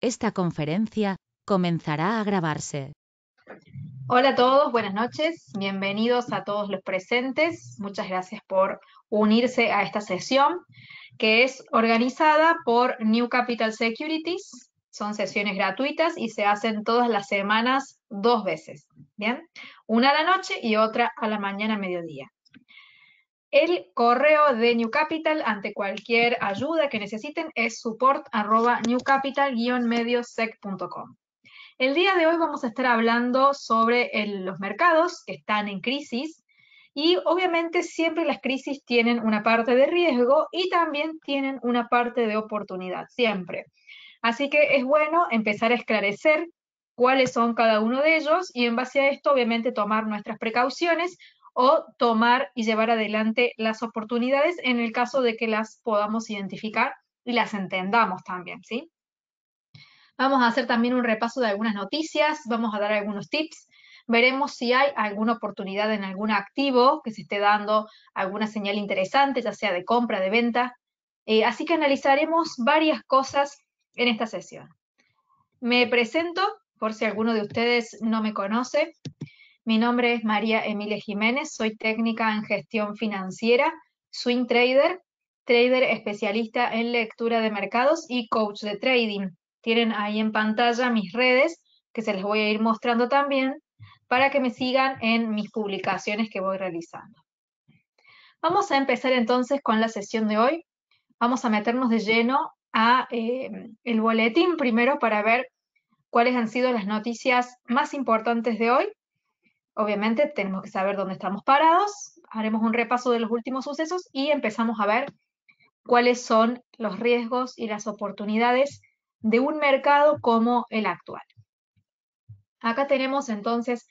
Esta conferencia comenzará a grabarse. Hola a todos, buenas noches, bienvenidos a todos los presentes. Muchas gracias por unirse a esta sesión que es organizada por New Capital Securities. Son sesiones gratuitas y se hacen todas las semanas 2 veces, ¿bien? Una a la noche y otra a la mañana, mediodía. El correo de New Capital ante cualquier ayuda que necesiten es support@newcapital-mediosec.com. El día de hoy vamos a estar hablando sobre los mercados que están en crisis y obviamente siempre las crisis tienen una parte de riesgo y también tienen una parte de oportunidad, siempre. Así que es bueno empezar a esclarecer cuáles son cada uno de ellos y en base a esto obviamente tomar nuestras precauciones o tomar y llevar adelante las oportunidades en el caso de que las podamos identificar y las entendamos también, ¿sí? Vamos a hacer también un repaso de algunas noticias, vamos a dar algunos tips, veremos si hay alguna oportunidad en algún activo que se esté dando alguna señal interesante, ya sea de compra, de venta. Así que analizaremos varias cosas en esta sesión. Me presento, por si alguno de ustedes no me conoce. Mi nombre es María Emilia Jiménez, soy técnica en gestión financiera, swing trader, trader especialista en lectura de mercados y coach de trading. Tienen ahí en pantalla mis redes, que se les voy a ir mostrando también, para que me sigan en mis publicaciones que voy realizando. Vamos a empezar entonces con la sesión de hoy. Vamos a meternos de lleno a el boletín primero para ver cuáles han sido las noticias más importantes de hoy. Obviamente tenemos que saber dónde estamos parados, haremos un repaso de los últimos sucesos y empezamos a ver cuáles son los riesgos y las oportunidades de un mercado como el actual. Acá tenemos entonces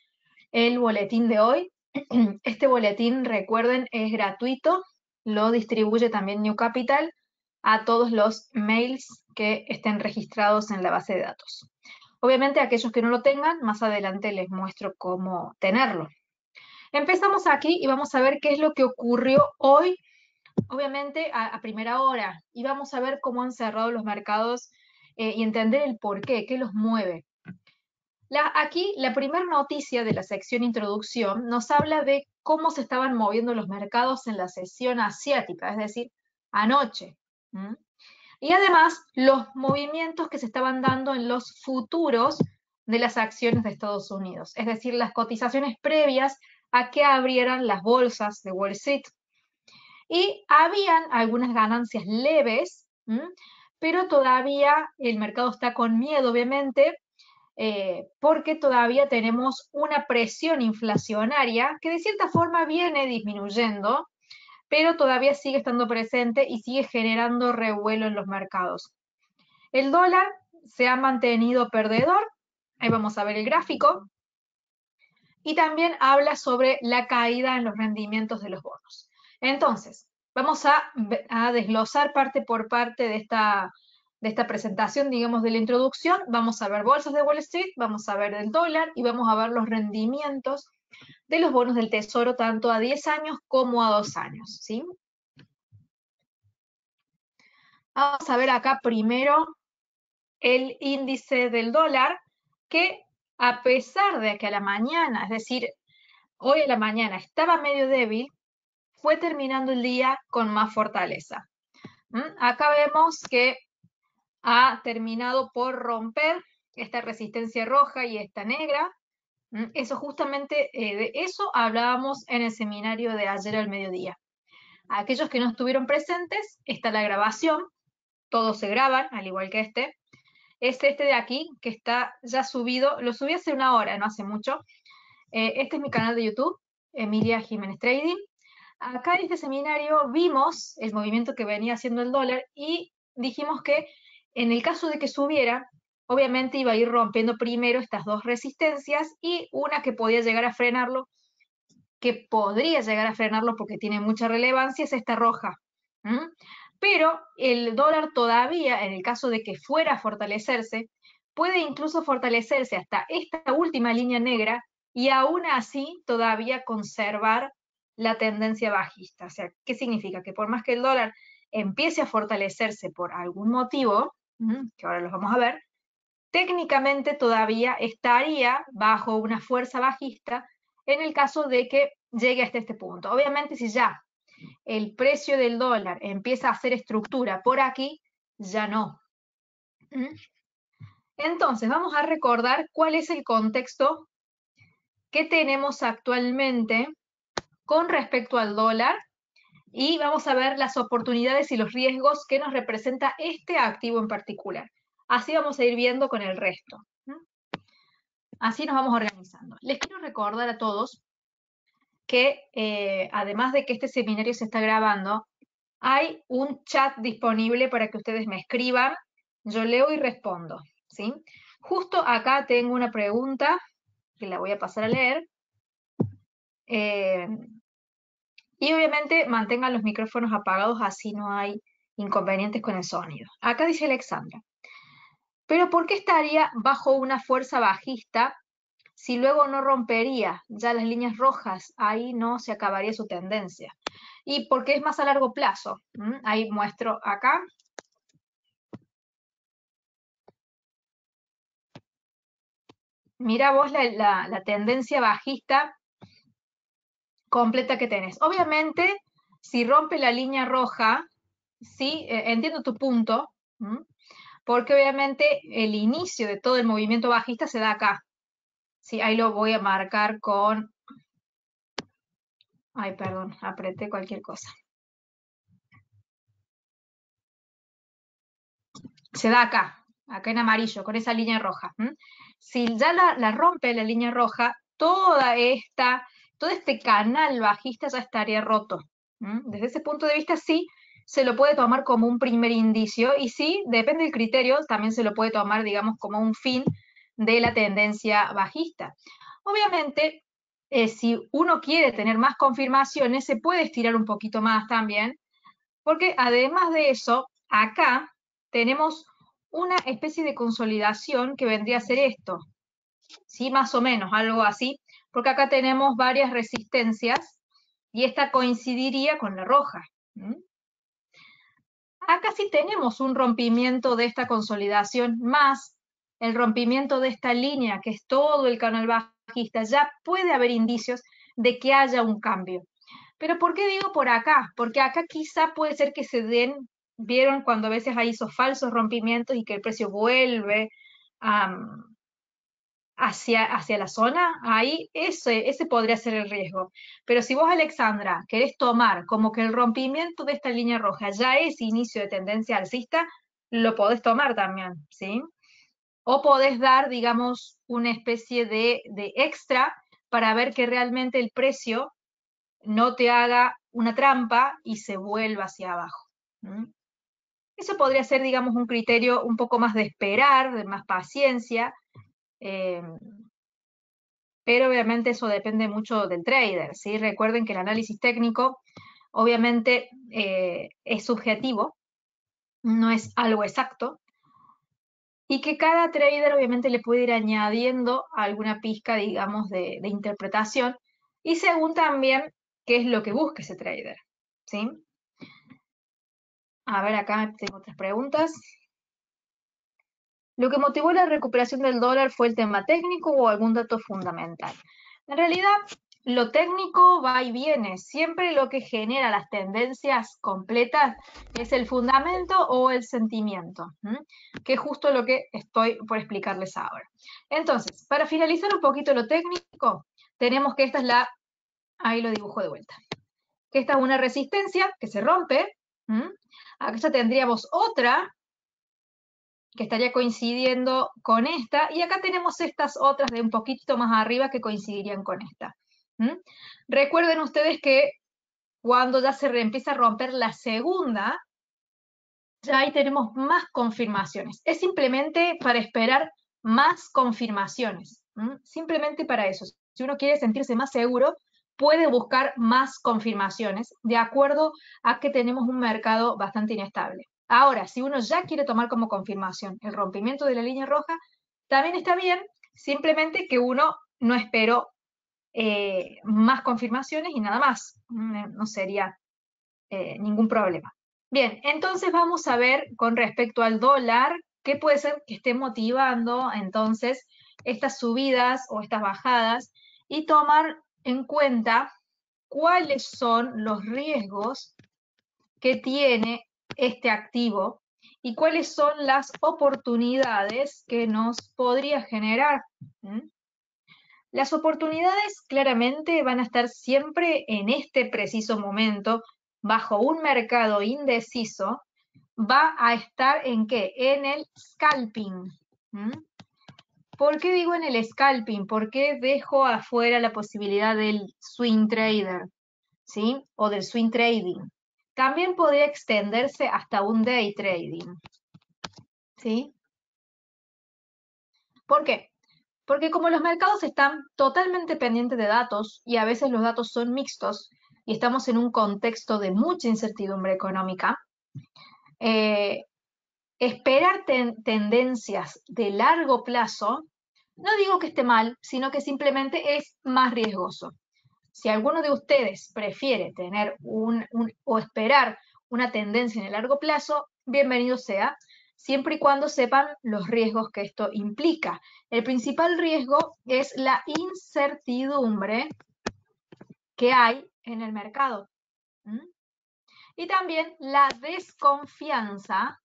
el boletín de hoy. Este boletín, recuerden, es gratuito, lo distribuye también New Capital a todos los mails que estén registrados en la base de datos. Obviamente aquellos que no lo tengan, más adelante les muestro cómo tenerlo. Empezamos aquí y vamos a ver qué es lo que ocurrió hoy, obviamente a primera hora, y vamos a ver cómo han cerrado los mercados y entender el por qué los mueve. Aquí la primera noticia de la sección introducción nos habla de cómo se estaban moviendo los mercados en la sesión asiática, es decir, anoche. Y además los movimientos que se estaban dando en los futuros de las acciones de Estados Unidos, es decir, las cotizaciones previas a que abrieran las bolsas de Wall Street. Y habían algunas ganancias leves, pero todavía el mercado está con miedo, obviamente, porque todavía tenemos una presión inflacionaria que de cierta forma viene disminuyendo, pero todavía sigue estando presente y sigue generando revuelo en los mercados. El dólar se ha mantenido perdedor, ahí vamos a ver el gráfico, y también habla sobre la caída en los rendimientos de los bonos. Entonces, vamos a desglosar parte por parte de esta presentación, digamos, de la introducción. Vamos a ver bolsas de Wall Street, vamos a ver el dólar y vamos a ver los rendimientos de los bonos del Tesoro tanto a 10 años como a 2 años, ¿sí? Vamos a ver acá primero el índice del dólar, que a pesar de que a la mañana, es decir, hoy a la mañana estaba medio débil, fue terminando el día con más fortaleza. Acá vemos que ha terminado por romper esta resistencia roja y esta negra. Eso justamente, de eso hablábamos en el seminario de ayer al mediodía. Aquellos que no estuvieron presentes, está la grabación, todos se graban, al igual que este. Es este de aquí, que está ya subido, lo subí hace una hora, no hace mucho. Este es mi canal de YouTube, Emilia Jiménez Trading. Acá en este seminario vimos el movimiento que venía haciendo el dólar y dijimos que en el caso de que subiera, obviamente iba a ir rompiendo primero estas dos resistencias y una que podía llegar a frenarlo, que podría llegar a frenarlo porque tiene mucha relevancia, es esta roja. Pero el dólar todavía, en el caso de que fuera a fortalecerse, puede incluso fortalecerse hasta esta última línea negra y aún así todavía conservar la tendencia bajista. O sea, ¿qué significa? Que por más que el dólar empiece a fortalecerse por algún motivo, que ahora los vamos a ver, técnicamente todavía estaría bajo una fuerza bajista en el caso de que llegue hasta este punto. Obviamente, si ya el precio del dólar empieza a hacer estructura por aquí, ya no. Entonces, vamos a recordar cuál es el contexto que tenemos actualmente con respecto al dólar y vamos a ver las oportunidades y los riesgos que nos representa este activo en particular. Así vamos a ir viendo con el resto. Así nos vamos organizando. Les quiero recordar a todos que además de que este seminario se está grabando, hay un chat disponible para que ustedes me escriban. Yo leo y respondo, ¿sí? Justo acá tengo una pregunta que la voy a pasar a leer. Y obviamente mantengan los micrófonos apagados, así no hay inconvenientes con el sonido. Acá dice Alexandra, pero ¿por qué estaría bajo una fuerza bajista si luego no rompería ya las líneas rojas? Ahí no se acabaría su tendencia. Y porque es más a largo plazo. Ahí muestro acá. Mira vos la tendencia bajista completa que tenés. Obviamente, si rompe la línea roja, sí, entiendo tu punto, porque obviamente el inicio de todo el movimiento bajista se da acá. Sí, ahí lo voy a marcar con... Ay, perdón, apreté cualquier cosa. Se da acá en amarillo, con esa línea roja. Si ya la rompe la línea roja, todo este canal bajista ya estaría roto. Desde ese punto de vista, sí, se lo puede tomar como un primer indicio, y sí, depende del criterio, también se lo puede tomar, digamos, como un fin de la tendencia bajista. Obviamente, si uno quiere tener más confirmaciones, se puede estirar un poquito más también, porque además de eso, acá tenemos una especie de consolidación que vendría a ser esto, ¿sí? Más o menos, algo así, porque acá tenemos varias resistencias y esta coincidiría con la roja. Acá sí tenemos un rompimiento de esta consolidación más el rompimiento de esta línea, que es todo el canal bajista. Ya puede haber indicios de que haya un cambio. Pero ¿por qué digo por acá? Porque acá quizá puede ser que se den, vieron cuando a veces hay esos falsos rompimientos y que el precio vuelve hacia la zona, ahí ese podría ser el riesgo. Pero si vos, Alexandra, querés tomar como que el rompimiento de esta línea roja ya es inicio de tendencia alcista, lo podés tomar también, ¿sí? O podés dar, digamos, una especie de extra para ver que realmente el precio no te haga una trampa y se vuelva hacia abajo. Eso podría ser, digamos, un criterio un poco más de esperar, de más paciencia, pero obviamente eso depende mucho del trader, ¿sí? Recuerden que el análisis técnico obviamente es subjetivo, no es algo exacto, y que cada trader obviamente le puede ir añadiendo alguna pizca, digamos, de interpretación, y según también qué es lo que busca ese trader, ¿sí? A ver, acá tengo otras preguntas. ¿Lo que motivó la recuperación del dólar fue el tema técnico o algún dato fundamental? En realidad, lo técnico va y viene. Siempre lo que genera las tendencias completas es el fundamento o el sentimiento, que es justo lo que estoy por explicarles ahora. Entonces, para finalizar un poquito lo técnico, tenemos que esta es ahí lo dibujo de vuelta, que esta es una resistencia que se rompe. Acá ya tendríamos otra que estaría coincidiendo con esta, y acá tenemos estas otras de un poquito más arriba que coincidirían con esta. Recuerden ustedes que cuando ya se empieza a romper la segunda, ya ahí tenemos más confirmaciones. Es simplemente para esperar más confirmaciones, simplemente para eso. Si uno quiere sentirse más seguro, puede buscar más confirmaciones, de acuerdo a que tenemos un mercado bastante inestable. Ahora, si uno ya quiere tomar como confirmación el rompimiento de la línea roja, también está bien, simplemente que uno no esperó más confirmaciones y nada más. No sería ningún problema. Bien, entonces vamos a ver con respecto al dólar, ¿Qué puede ser que esté motivando entonces estas subidas o estas bajadas? Y tomar en cuenta cuáles son los riesgos que tiene este activo y cuáles son las oportunidades que nos podría generar. Las oportunidades claramente van a estar siempre en este preciso momento, bajo un mercado indeciso, va a estar ¿en qué? En el scalping. ¿Por qué digo en el scalping? ¿Por qué dejo afuera la posibilidad del swing trader? ¿Sí? O del swing trading. También podría extenderse hasta un day trading. ¿Sí? ¿Por qué? Porque como los mercados están totalmente pendientes de datos y a veces los datos son mixtos y estamos en un contexto de mucha incertidumbre económica, esperar tendencias de largo plazo, no digo que esté mal, sino que simplemente es más riesgoso. Si alguno de ustedes prefiere tener o esperar una tendencia en el largo plazo, bienvenido sea, siempre y cuando sepan los riesgos que esto implica. El principal riesgo es la incertidumbre que hay en el mercado. Y también la desconfianza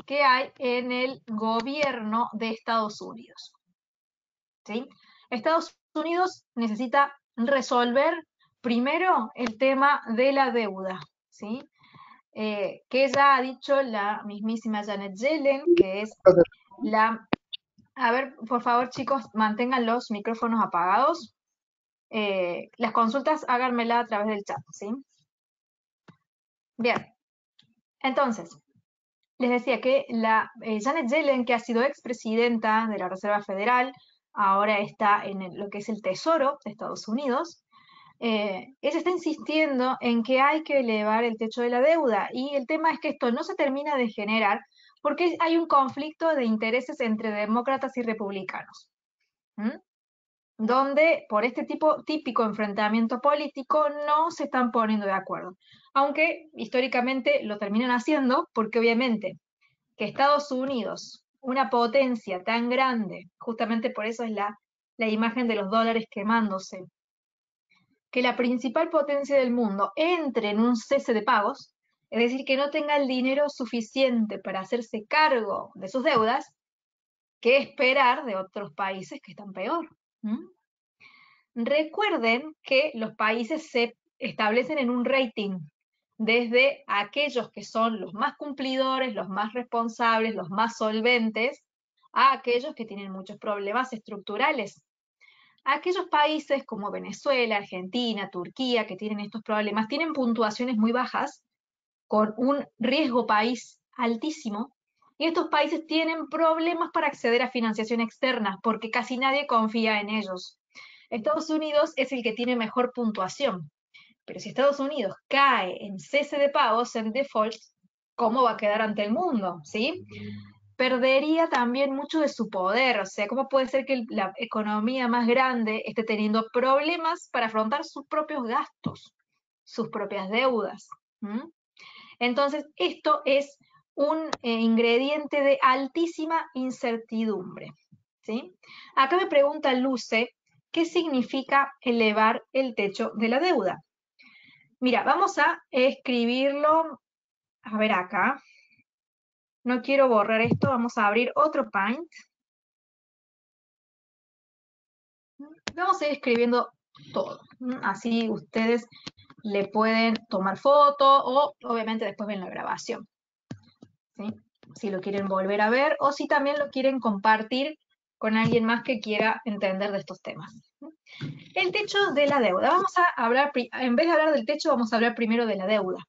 que hay en el gobierno de Estados Unidos. ¿Sí? Estados Unidos necesita resolver primero el tema de la deuda, ¿sí? Que ya ha dicho la mismísima Janet Yellen, que es la... A ver, por favor, chicos, mantengan los micrófonos apagados. Las consultas háganmela a través del chat, ¿sí? Bien, entonces, les decía que la Janet Yellen, que ha sido expresidenta de la Reserva Federal, ahora está en lo que es el Tesoro de Estados Unidos, ella está insistiendo en que hay que elevar el techo de la deuda y el tema es que esto no se termina de generar porque hay un conflicto de intereses entre demócratas y republicanos, donde por este típico enfrentamiento político no se están poniendo de acuerdo, aunque históricamente lo terminan haciendo porque obviamente que Estados Unidos, una potencia tan grande, justamente por eso es la imagen de los dólares quemándose, que la principal potencia del mundo entre en un cese de pagos, es decir, que no tenga el dinero suficiente para hacerse cargo de sus deudas, ¿qué esperar de otros países que están peor? Recuerden que los países se establecen en un rating, desde aquellos que son los más cumplidores, los más responsables, los más solventes, a aquellos que tienen muchos problemas estructurales. Aquellos países como Venezuela, Argentina, Turquía, que tienen estos problemas, tienen puntuaciones muy bajas, con un riesgo país altísimo, y estos países tienen problemas para acceder a financiación externa, porque casi nadie confía en ellos. Estados Unidos es el que tiene mejor puntuación, pero si Estados Unidos cae en cese de pagos, en default, ¿cómo va a quedar ante el mundo? ¿Sí? Perdería también mucho de su poder, o sea, ¿cómo puede ser que la economía más grande esté teniendo problemas para afrontar sus propios gastos, sus propias deudas? Entonces, esto es un ingrediente de altísima incertidumbre, ¿sí? Acá me pregunta Luce, ¿qué significa elevar el techo de la deuda? Mira, vamos a escribirlo, a ver acá, no quiero borrar esto, vamos a abrir otro Paint. Vamos a ir escribiendo todo, así ustedes le pueden tomar foto o obviamente después ven la grabación, ¿sí? Si lo quieren volver a ver o si también lo quieren compartir con alguien más que quiera entender de estos temas. El techo de la deuda. Vamos a hablar, en vez de hablar del techo, vamos a hablar primero de la deuda.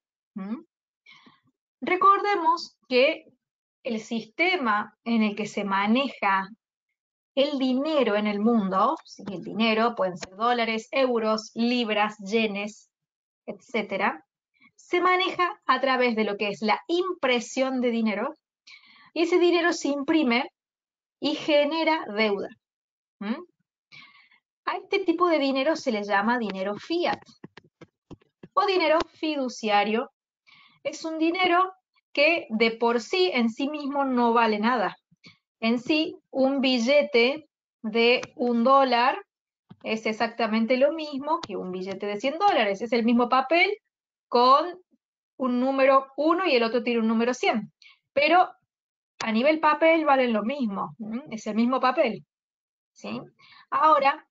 Recordemos que el sistema en el que se maneja el dinero en el mundo, ¿sí? El dinero pueden ser dólares, euros, libras, yenes, etcétera, se maneja a través de lo que es la impresión de dinero, y ese dinero se imprime y genera deuda. A este tipo de dinero se le llama dinero fiat o dinero fiduciario. Es un dinero que de por sí, en sí mismo, no vale nada. En sí, un billete de $1 es exactamente lo mismo que un billete de $100. Es el mismo papel con un número 1 y el otro tiene un número 100. Pero a nivel papel valen lo mismo, es el mismo papel, ¿sí? Ahora,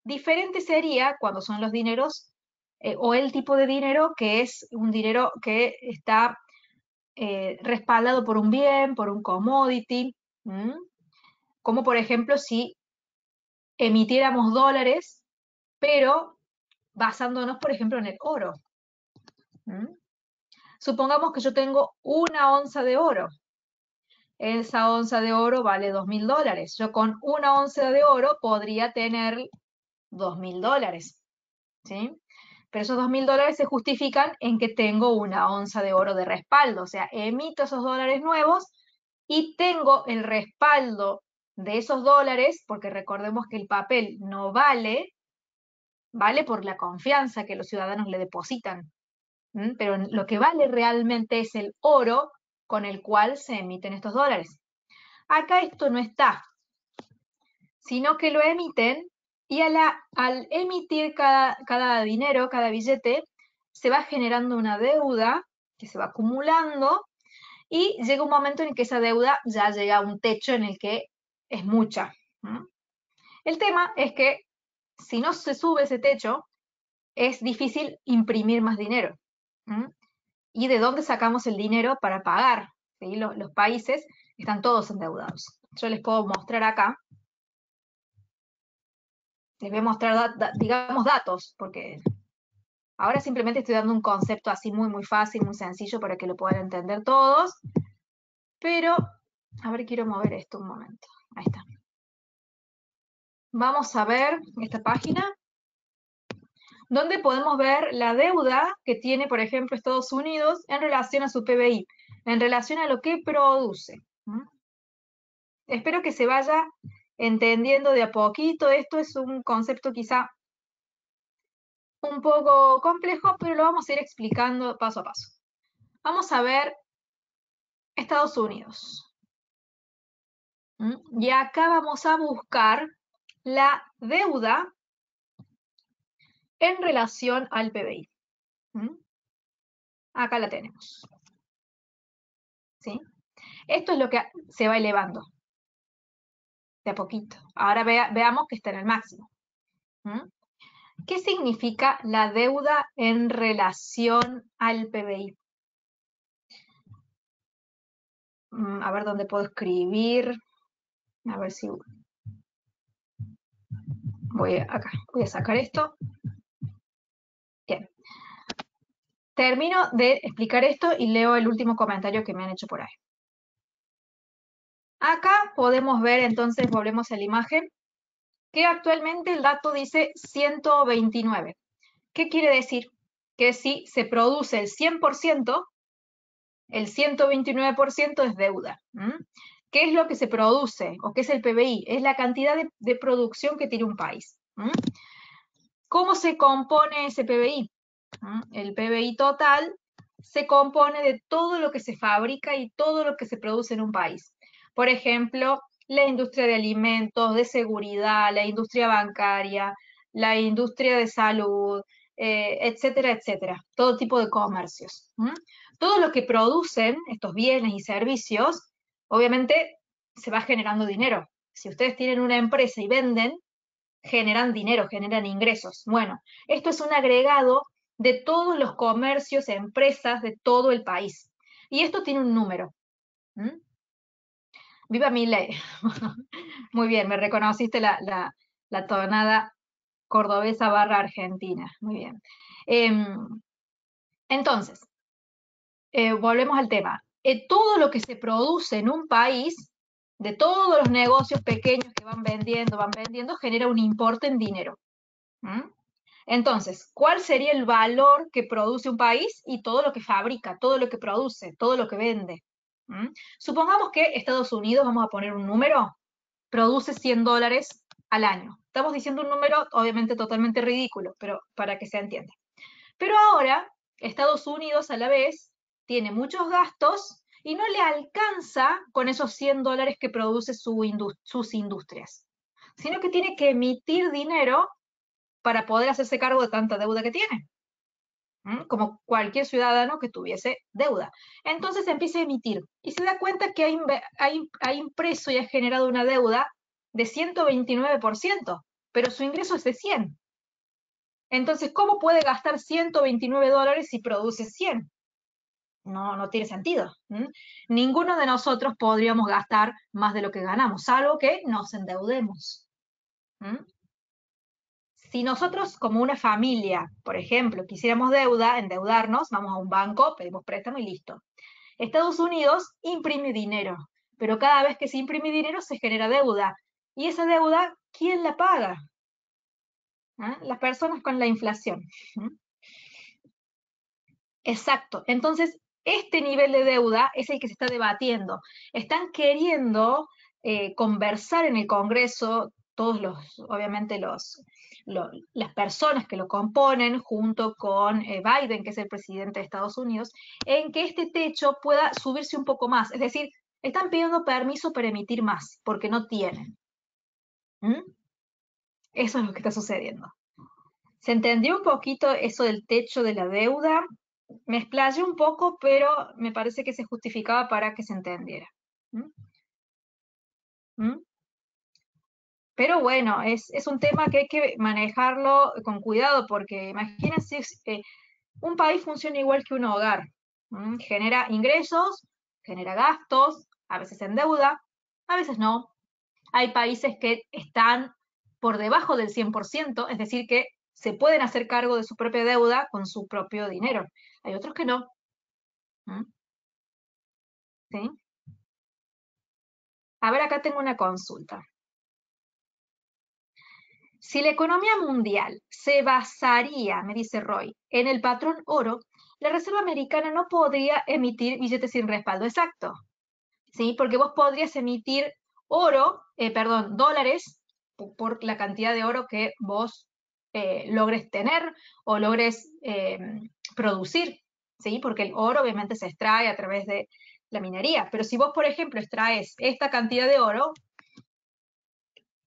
diferente sería cuando son los dineros o el tipo de dinero que es un dinero que está respaldado por un bien, por un commodity, como por ejemplo si emitiéramos dólares, pero basándonos por ejemplo en el oro. Supongamos que yo tengo 1 onza de oro. Esa onza de oro vale $2.000. Yo con 1 onza de oro podría tener $2.000, ¿sí? Pero esos $2.000 se justifican en que tengo 1 onza de oro de respaldo, o sea, emito esos dólares nuevos y tengo el respaldo de esos dólares, porque recordemos que el papel no vale, vale por la confianza que los ciudadanos le depositan, pero lo que vale realmente es el oro con el cual se emiten estos dólares. Acá esto no está, sino que lo emiten y al emitir cada dinero, cada billete, se va generando una deuda que se va acumulando y llega un momento en que esa deuda ya llega a un techo en el que es mucha. El tema es que si no se sube ese techo, es difícil imprimir más dinero. ¿Y de dónde sacamos el dinero para pagar? ¿Sí? Los países están todos endeudados. Yo les puedo mostrar acá. Les voy a mostrar, digamos, datos, porque ahora simplemente estoy dando un concepto así muy, muy fácil, muy sencillo para que lo puedan entender todos. Pero, a ver, quiero mover esto un momento. Ahí está. Vamos a ver esta página, donde podemos ver la deuda que tiene, por ejemplo, Estados Unidos en relación a su PBI, en relación a lo que produce. Espero que se vaya entendiendo de a poquito. Esto es un concepto quizá un poco complejo, pero lo vamos a ir explicando paso a paso. Vamos a ver Estados Unidos. Y acá vamos a buscar la deuda en relación al PBI. Acá la tenemos. ¿Sí? Esto es lo que se va elevando de a poquito. Ahora veamos que está en el máximo. ¿Qué significa la deuda en relación al PBI? A ver dónde puedo escribir. A ver si voy a sacar esto. Bien. Termino de explicar esto y leo el último comentario que me han hecho por ahí. Acá podemos ver, entonces, volvemos a la imagen, que actualmente el dato dice 129. ¿Qué quiere decir? Que si se produce el 100%, el 129% es deuda. ¿Qué es lo que se produce? ¿O qué es el PBI? Es la cantidad de producción que tiene un país. ¿Cómo se compone ese PBI? El PBI total se compone de todo lo que se fabrica y todo lo que se produce en un país. Por ejemplo, la industria de alimentos, de seguridad, la industria bancaria, la industria de salud, etcétera, etcétera. Todo tipo de comercios. Todo lo que producen estos bienes y servicios, obviamente se va generando dinero. Si ustedes tienen una empresa y venden, generan dinero, generan ingresos. Bueno, esto es un agregado de todos los comercios, empresas de todo el país. Y esto tiene un número. ¡Viva Milei! Muy bien, me reconociste la tonada cordobesa / argentina. Muy bien. Entonces, volvemos al tema. Todo lo que se produce en un país, de todos los negocios pequeños que van vendiendo, genera un importe en dinero. Entonces, ¿cuál sería el valor que produce un país y todo lo que fabrica, todo lo que produce, todo lo que vende? Supongamos que Estados Unidos, vamos a poner un número, produce $100 al año. Estamos diciendo un número obviamente totalmente ridículo, pero para que se entienda. Pero ahora, Estados Unidos a la vez tiene muchos gastos y no le alcanza con esos $100 que produce sus industrias, sino que tiene que emitir dinero para poder hacerse cargo de tanta deuda que tiene, como cualquier ciudadano que tuviese deuda. Entonces empieza a emitir y se da cuenta que ha impreso y ha generado una deuda de 129%, pero su ingreso es de 100. Entonces, ¿cómo puede gastar $129 si produce 100? No tiene sentido. Ninguno de nosotros podríamos gastar más de lo que ganamos, salvo que nos endeudemos. Si nosotros como una familia, por ejemplo, quisiéramos endeudarnos, vamos a un banco, pedimos préstamo y listo. Estados Unidos imprime dinero, pero cada vez que se imprime dinero se genera deuda. Y esa deuda, ¿quién la paga? Las personas con la inflación. Exacto. Entonces, este nivel de deuda es el que se está debatiendo. Están queriendo conversar en el Congreso, obviamente las personas que lo componen, junto con Biden, que es el presidente de Estados Unidos, en que este techo pueda subirse un poco más. Es decir, están pidiendo permiso para emitir más, porque no tienen. Eso es lo que está sucediendo. ¿Se entendió un poquito eso del techo de la deuda? Me explayé un poco, pero me parece que se justificaba para que se entendiera. Pero bueno, es un tema que hay que manejarlo con cuidado, porque imagínense, un país funciona igual que un hogar. Genera ingresos, genera gastos, a veces endeuda, a veces no. Hay países que están por debajo del 100%, es decir, que se pueden hacer cargo de su propia deuda con su propio dinero. Hay otros que no. ¿Sí? A ver, acá tengo una consulta. Si la economía mundial se basaría, me dice Roy, en el patrón oro, la Reserva Americana no podría emitir billetes sin respaldo. Exacto. ¿Sí? Porque vos podrías emitir dólares por la cantidad de oro que vos logres tener o logres producir, ¿sí? Porque el oro obviamente se extrae a través de la minería, pero si vos, por ejemplo, extraes esta cantidad de oro,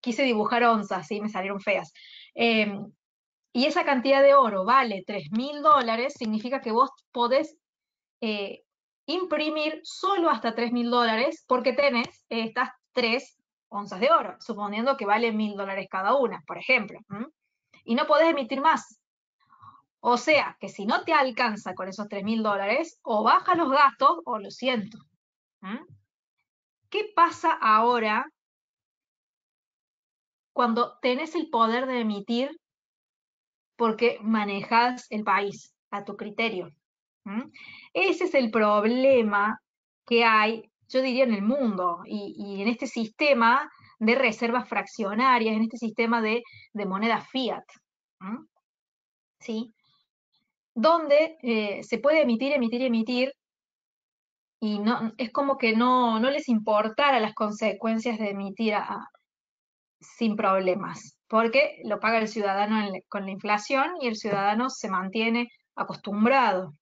quise dibujar onzas, ¿sí? Me salieron feas, y esa cantidad de oro vale $3.000, significa que vos podés imprimir solo hasta $3.000 porque tenés estas 3 onzas de oro, suponiendo que vale $1.000 cada una, por ejemplo. Y no podés emitir más. O sea, que si no te alcanza con esos $3.000, o baja los gastos o lo siento. ¿Qué pasa ahora cuando tenés el poder de emitir porque manejas el país a tu criterio? Ese es el problema que hay, yo diría, en el mundo y en este sistema de reservas fraccionarias, en este sistema de moneda fiat. ¿Sí? Donde se puede emitir, y no, es como que no les importara las consecuencias de emitir sin problemas, porque lo paga el ciudadano con la inflación y el ciudadano se mantiene acostumbrado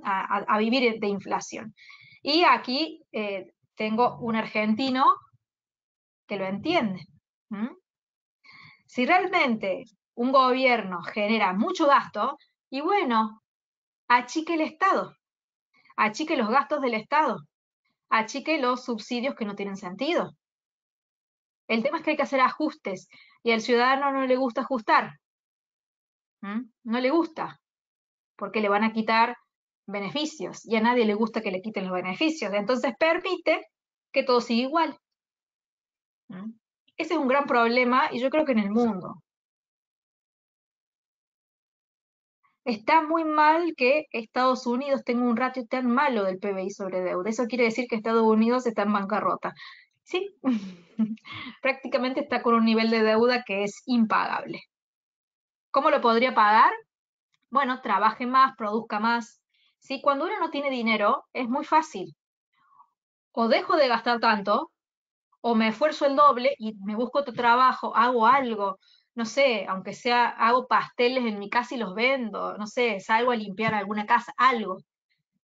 a vivir de inflación. Y aquí tengo un argentino que lo entiende. Si realmente un gobierno genera mucho gasto, y bueno, achique el Estado, achique los gastos del Estado, achique los subsidios que no tienen sentido. El tema es que hay que hacer ajustes y al ciudadano no le gusta ajustar. No le gusta, porque le van a quitar beneficios y a nadie le gusta que le quiten los beneficios. Entonces permite que todo siga igual. Ese es un gran problema y yo creo que en el mundo. Está muy mal que Estados Unidos tenga un ratio tan malo del PBI sobre deuda. Eso quiere decir que Estados Unidos está en bancarrota. Sí, prácticamente está con un nivel de deuda que es impagable. ¿Cómo lo podría pagar? Bueno, trabaje más, produzca más. ¿Sí? Cuando uno no tiene dinero, es muy fácil. O dejo de gastar tanto, o me esfuerzo el doble y me busco otro trabajo, hago algo, no sé, aunque sea, hago pasteles en mi casa y los vendo, no sé, salgo a limpiar alguna casa, algo.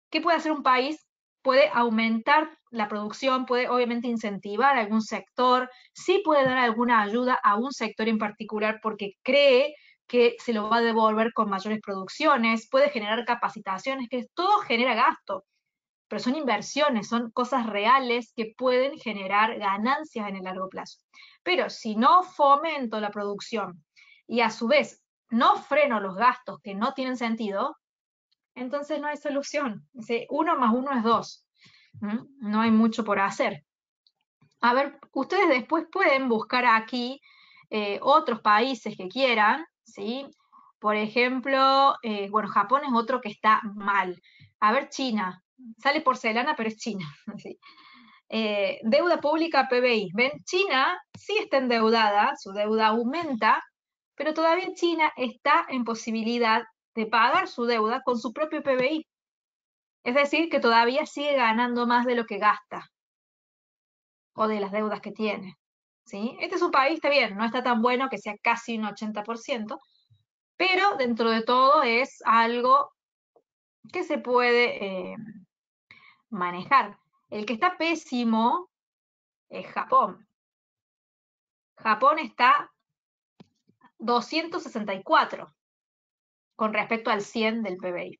¿Qué puede hacer un país? Puede aumentar la producción, puede obviamente incentivar a algún sector, sí puede dar alguna ayuda a un sector en particular porque cree que se lo va a devolver con mayores producciones, puede generar capacitaciones, que todo genera gasto, pero son inversiones, son cosas reales que pueden generar ganancias en el largo plazo. Pero si no fomento la producción y a su vez no freno los gastos que no tienen sentido, entonces no hay solución. Uno más uno es dos. No hay mucho por hacer. A ver, ustedes después pueden buscar aquí otros países que quieran, ¿sí? Por ejemplo, bueno, Japón es otro que está mal. A ver, China. Sale porcelana, pero es China. ¿Sí? Deuda pública PBI. ¿Ven? China sí está endeudada, su deuda aumenta, pero todavía China está en posibilidad de pagar su deuda con su propio PBI. Es decir, que todavía sigue ganando más de lo que gasta o de las deudas que tiene. ¿Sí? Este es un país, está bien, no está tan bueno que sea casi un 80%, pero dentro de todo es algo que se puede manejar. El que está pésimo es Japón. Japón está 264 con respecto al 100 del PBI.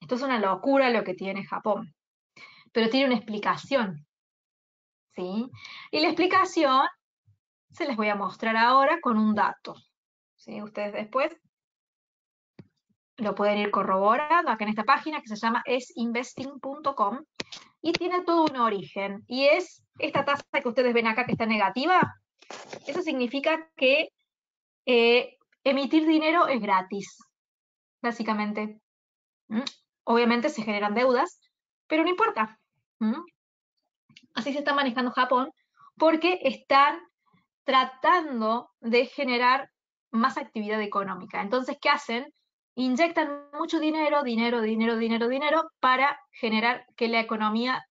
Esto es una locura lo que tiene Japón, pero tiene una explicación. ¿Sí? Y la explicación se les voy a mostrar ahora con un dato. ¿Sí? Ustedes después lo pueden ir corroborando acá en esta página que se llama esinvesting.com y tiene todo un origen. Y es esta tasa que ustedes ven acá que está negativa. Eso significa que emitir dinero es gratis, básicamente. Obviamente se generan deudas, pero no importa. Así se está manejando Japón porque están tratando de generar más actividad económica. Entonces, ¿qué hacen? Inyectan mucho dinero, dinero, para generar que la economía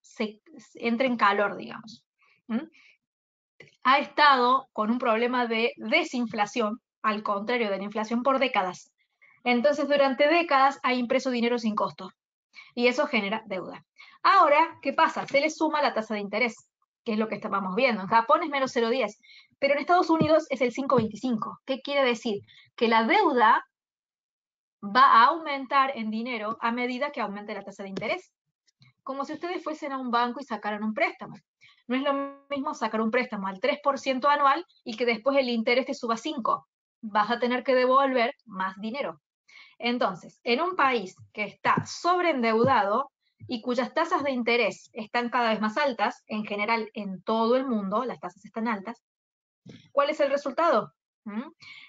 entre en calor, digamos. Ha estado con un problema de desinflación, al contrario de la inflación, por décadas. Entonces, durante décadas ha impreso dinero sin costo y eso genera deuda. Ahora, ¿qué pasa? Se le suma la tasa de interés, que es lo que estábamos viendo. En Japón es menos 0,10, pero en Estados Unidos es el 5,25. ¿Qué quiere decir? Que la deuda va a aumentar en dinero a medida que aumente la tasa de interés. Como si ustedes fuesen a un banco y sacaran un préstamo. No es lo mismo sacar un préstamo al 3% anual y que después el interés te suba 5. Vas a tener que devolver más dinero. Entonces, en un país que está sobreendeudado y cuyas tasas de interés están cada vez más altas, en general en todo el mundo las tasas están altas, ¿cuál es el resultado?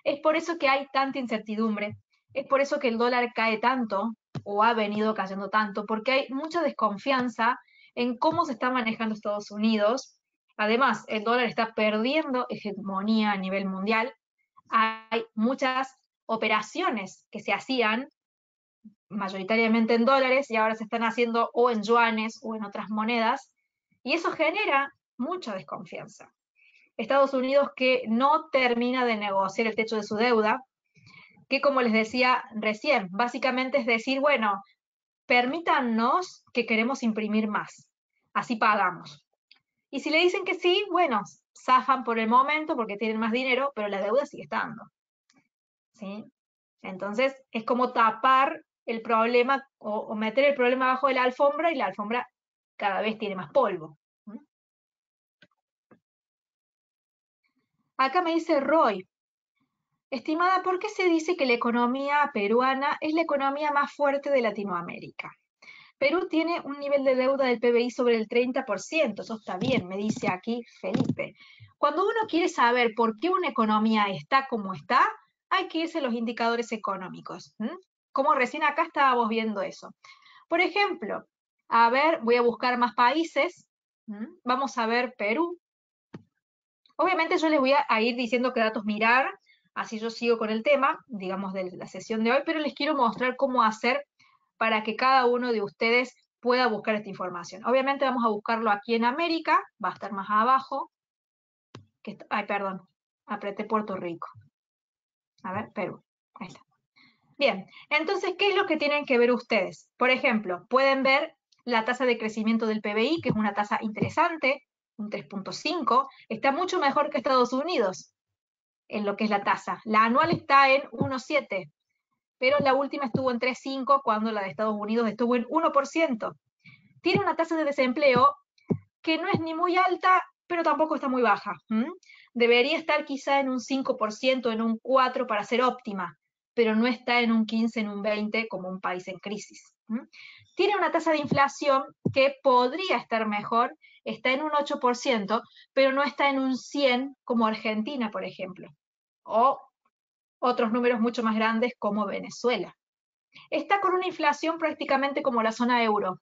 Es por eso que hay tanta incertidumbre, es por eso que el dólar cae tanto o ha venido cayendo tanto, porque hay mucha desconfianza en cómo se está manejando Estados Unidos. Además, el dólar está perdiendo hegemonía a nivel mundial. Hay muchas operaciones que se hacían mayoritariamente en dólares y ahora se están haciendo o en yuanes o en otras monedas, y eso genera mucha desconfianza. Estados Unidos que no termina de negociar el techo de su deuda, que como les decía recién, básicamente es decir, bueno, permítanos que queremos imprimir más, así pagamos. Y si le dicen que sí, bueno, zafan por el momento porque tienen más dinero, pero la deuda sigue estando. ¿Sí? Entonces, es como tapar el problema o meter el problema abajo de la alfombra y la alfombra cada vez tiene más polvo. Acá me dice Roy, estimada, ¿por qué se dice que la economía peruana es la economía más fuerte de Latinoamérica? Perú tiene un nivel de deuda del PBI sobre el 30%, eso está bien, me dice aquí Felipe. Cuando uno quiere saber por qué una economía está como está, hay que irse a los indicadores económicos. Como recién acá estábamos viendo eso. Por ejemplo, a ver, voy a buscar más países. Vamos a ver Perú. Obviamente yo les voy a ir diciendo qué datos mirar, así yo sigo con el tema, digamos, de la sesión de hoy, pero les quiero mostrar cómo hacer para que cada uno de ustedes pueda buscar esta información. Obviamente vamos a buscarlo aquí en América, va a estar más abajo. Ay, perdón, apreté Puerto Rico. A ver, Perú, ahí está. Bien, entonces, ¿qué es lo que tienen que ver ustedes? Por ejemplo, pueden ver la tasa de crecimiento del PBI, que es una tasa interesante, un 3,5, está mucho mejor que Estados Unidos en lo que es la tasa. La anual está en 1,7, pero la última estuvo en 3,5 cuando la de Estados Unidos estuvo en 1%. Tiene una tasa de desempleo que no es ni muy alta, pero tampoco está muy baja. Debería estar quizá en un 5%, en un 4% para ser óptima, pero no está en un 15, en un 20 como un país en crisis. Tiene una tasa de inflación que podría estar mejor, está en un 8%, pero no está en un 100 como Argentina, por ejemplo, o otros números mucho más grandes como Venezuela. Está con una inflación prácticamente como la zona euro.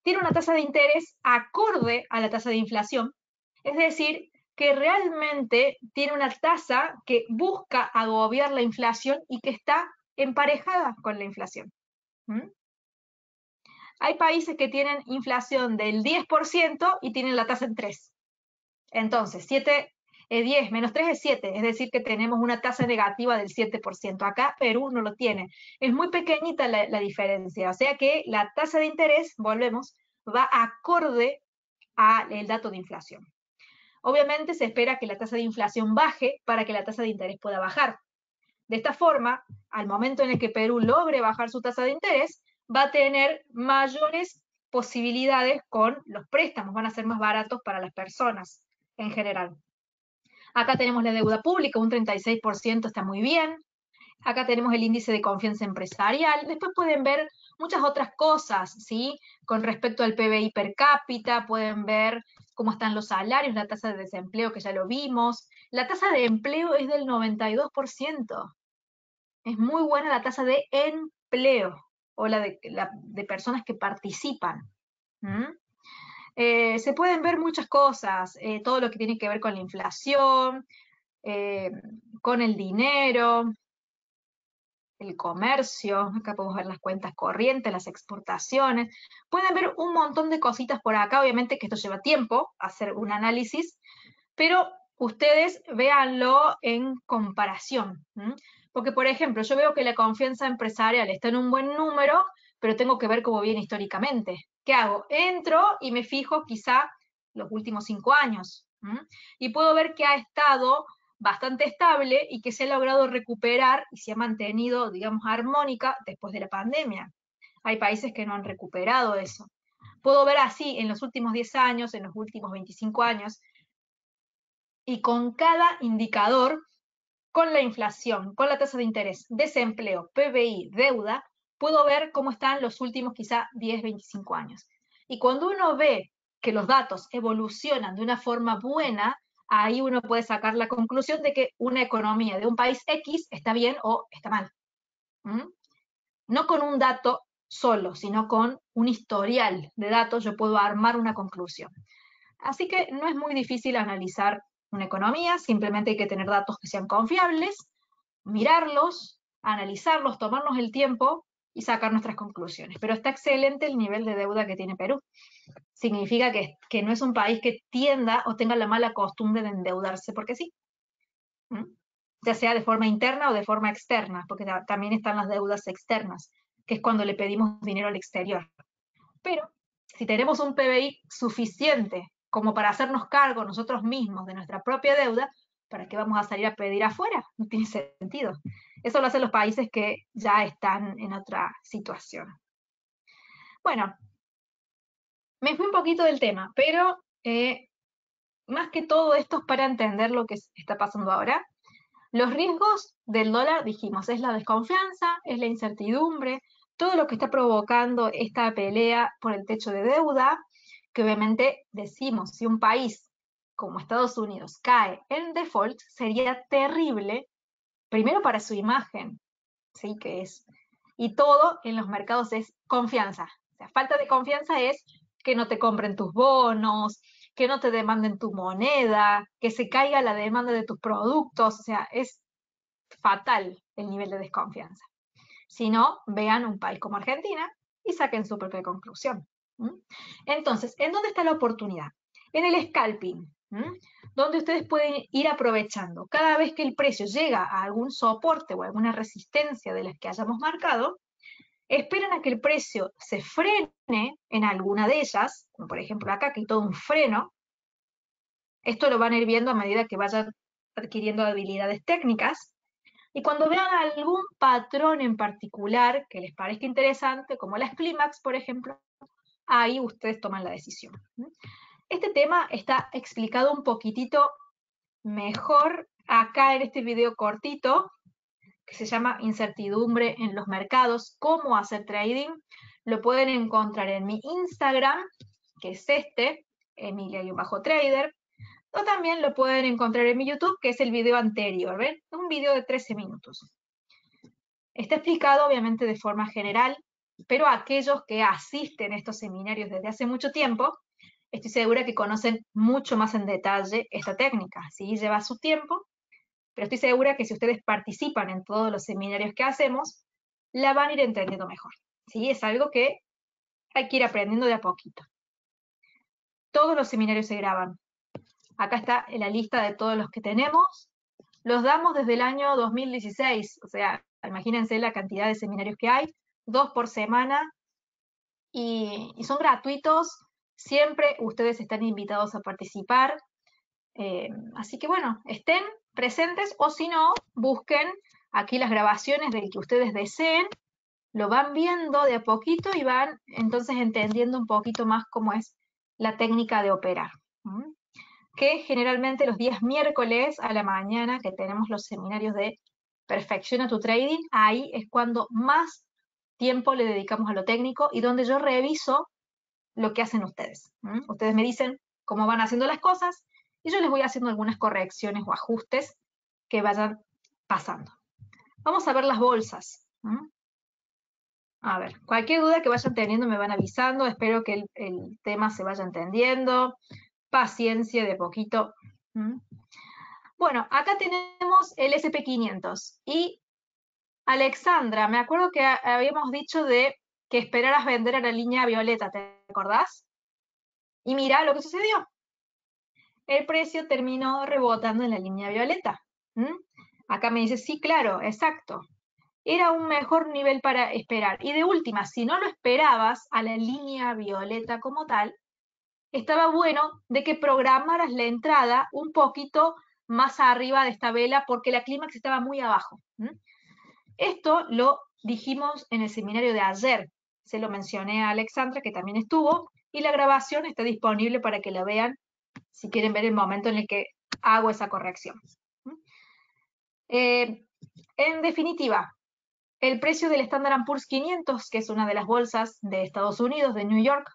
Tiene una tasa de interés acorde a la tasa de inflación, es decir, que realmente tiene una tasa que busca agobiar la inflación y que está emparejada con la inflación. Hay países que tienen inflación del 10% y tienen la tasa en 3. Entonces, 10 menos 3 es 7, es decir, que tenemos una tasa negativa del 7%. Acá Perú no lo tiene. Es muy pequeñita la diferencia, o sea que la tasa de interés, volvemos, va acorde al dato de inflación. Obviamente se espera que la tasa de inflación baje para que la tasa de interés pueda bajar. De esta forma, al momento en el que Perú logre bajar su tasa de interés, va a tener mayores posibilidades con los préstamos, van a ser más baratos para las personas en general. Acá tenemos la deuda pública, un 36% está muy bien. Acá tenemos el índice de confianza empresarial. Después pueden ver muchas otras cosas, ¿sí? Con respecto al PBI per cápita, pueden ver cómo están los salarios, la tasa de desempleo que ya lo vimos. La tasa de empleo es del 92%. Es muy buena la tasa de empleo o la de personas que participan. Se pueden ver muchas cosas, todo lo que tiene que ver con la inflación, eh, con el dinero, el comercio, acá podemos ver las cuentas corrientes, las exportaciones, pueden ver un montón de cositas por acá, obviamente que esto lleva tiempo, hacer un análisis, pero ustedes véanlo en comparación, porque por ejemplo, yo veo que la confianza empresarial está en un buen número, pero tengo que ver cómo viene históricamente. ¿Qué hago? Entro y me fijo quizá los últimos 5 años, y puedo ver que ha estado bastante estable y que se ha logrado recuperar y se ha mantenido, digamos, armónica después de la pandemia. Hay países que no han recuperado eso. Puedo ver así en los últimos 10 años, en los últimos 25 años, y con cada indicador, con la inflación, con la tasa de interés, desempleo, PBI, deuda, puedo ver cómo están los últimos quizá 10, 25 años. Y cuando uno ve que los datos evolucionan de una forma buena, ahí uno puede sacar la conclusión de que una economía de un país X está bien o está mal. No con un dato solo, sino con un historial de datos yo puedo armar una conclusión. Así que no es muy difícil analizar una economía, simplemente hay que tener datos que sean confiables, mirarlos, analizarlos, tomarnos el tiempo y sacar nuestras conclusiones. Pero está excelente el nivel de deuda que tiene Perú. Significa que no es un país que tienda o tenga la mala costumbre de endeudarse porque sí. Ya sea de forma interna o de forma externa, porque también están las deudas externas, que es cuando le pedimos dinero al exterior. Pero si tenemos un PBI suficiente como para hacernos cargo nosotros mismos de nuestra propia deuda, ¿para qué vamos a salir a pedir afuera? No tiene sentido. Eso lo hacen los países que ya están en otra situación. Bueno, me fui un poquito del tema, pero más que todo esto es para entender lo que está pasando ahora. Los riesgos del dólar, dijimos, es la desconfianza, es la incertidumbre, todo lo que está provocando esta pelea por el techo de deuda, que obviamente decimos, si un país como Estados Unidos cae en default, sería terrible, primero para su imagen, ¿sí? Que es, y todo en los mercados es confianza. O sea, falta de confianza es que no te compren tus bonos, que no te demanden tu moneda, que se caiga la demanda de tus productos, o sea, es fatal el nivel de desconfianza. Si no, vean un país como Argentina y saquen su propia conclusión. Entonces, ¿en dónde está la oportunidad? En el scalping. donde ustedes pueden ir aprovechando. Cada vez que el precio llega a algún soporte o alguna resistencia de las que hayamos marcado, esperan a que el precio se frene en alguna de ellas, como por ejemplo acá, que hay todo un freno. Esto lo van a ir viendo a medida que vayan adquiriendo habilidades técnicas. Y cuando vean algún patrón en particular que les parezca interesante, como las clímax, por ejemplo, ahí ustedes toman la decisión. Este tema está explicado un poquitito mejor acá en este video cortito, que se llama Incertidumbre en los mercados, cómo hacer trading. Lo pueden encontrar en mi Instagram, que es este, Emilia-Trader, o también lo pueden encontrar en mi YouTube, que es el video anterior, ¿ven? Un video de 13 minutos. Está explicado obviamente de forma general, pero aquellos que asisten a estos seminarios desde hace mucho tiempo, estoy segura que conocen mucho más en detalle esta técnica. ¿Sí? Lleva su tiempo, pero estoy segura que si ustedes participan en todos los seminarios que hacemos, la van a ir entendiendo mejor. ¿Sí? Es algo que hay que ir aprendiendo de a poquito. Todos los seminarios se graban. Acá está la lista de todos los que tenemos. Los damos desde el año 2016, o sea, imagínense la cantidad de seminarios que hay, 2 por semana, y son gratuitos, siempre ustedes están invitados a participar, así que bueno, estén presentes, o si no, busquen aquí las grabaciones del que ustedes deseen, lo van viendo de a poquito y van entonces entendiendo un poquito más cómo es la técnica de operar. Que generalmente los días miércoles a la mañana, que tenemos los seminarios de Perfecciona tu Trading, ahí es cuando más tiempo le dedicamos a lo técnico y donde yo reviso lo que hacen ustedes. Ustedes me dicen cómo van haciendo las cosas y yo les voy haciendo algunas correcciones o ajustes que vayan pasando. Vamos a ver las bolsas. A ver, cualquier duda que vayan teniendo me van avisando, espero que el tema se vaya entendiendo, paciencia de poquito. Bueno, acá tenemos el SP500 y Alexandra, me acuerdo que habíamos dicho de que esperaras vender a la línea violeta, ¿te acordás? Y mira lo que sucedió. El precio terminó rebotando en la línea violeta. Acá me dice, sí, claro, exacto. Era un mejor nivel para esperar. Y de última, si no lo esperabas a la línea violeta como tal, estaba bueno de que programaras la entrada un poquito más arriba de esta vela porque la clímax estaba muy abajo. Esto lo dijimos en el seminario de ayer. Se lo mencioné a Alexandra, que también estuvo, y la grabación está disponible para que la vean si quieren ver el momento en el que hago esa corrección. En definitiva, el precio del Standard & Poor's 500, que es una de las bolsas de Estados Unidos, de New York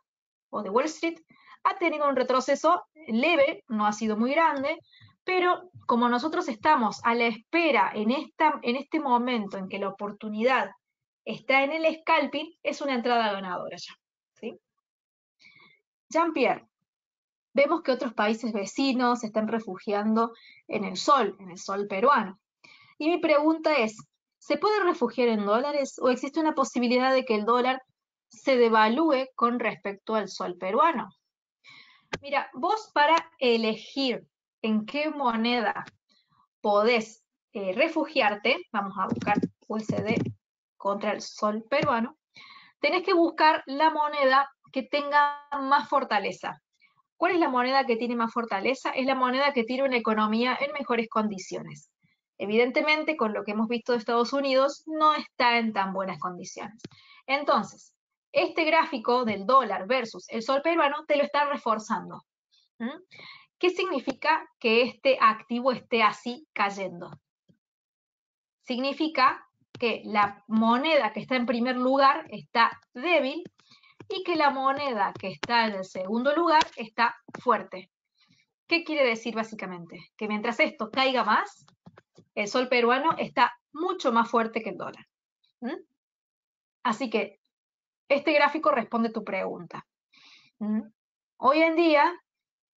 o de Wall Street, ha tenido un retroceso leve, no ha sido muy grande, pero como nosotros estamos a la espera en este momento en que la oportunidad está en el scalping, es una entrada ganadora ya. ¿Sí? Jean-Pierre, vemos que otros países vecinos se están refugiando en el sol peruano. Y mi pregunta es, ¿se puede refugiar en dólares o existe una posibilidad de que el dólar se devalúe con respecto al sol peruano? Mira, vos para elegir en qué moneda podés refugiarte, vamos a buscar USD contra el sol peruano, tenés que buscar la moneda que tenga más fortaleza. ¿Cuál es la moneda que tiene más fortaleza? Es la moneda que tiene una economía en mejores condiciones. Evidentemente, con lo que hemos visto de Estados Unidos, no está en tan buenas condiciones. Entonces, este gráfico del dólar versus el sol peruano te lo está reforzando. ¿Qué significa que este activo esté así cayendo? Significa que la moneda que está en primer lugar está débil y que la moneda que está en el segundo lugar está fuerte. ¿Qué quiere decir básicamente? Que mientras esto caiga más, el sol peruano está mucho más fuerte que el dólar. Así que este gráfico responde tu pregunta. Hoy en día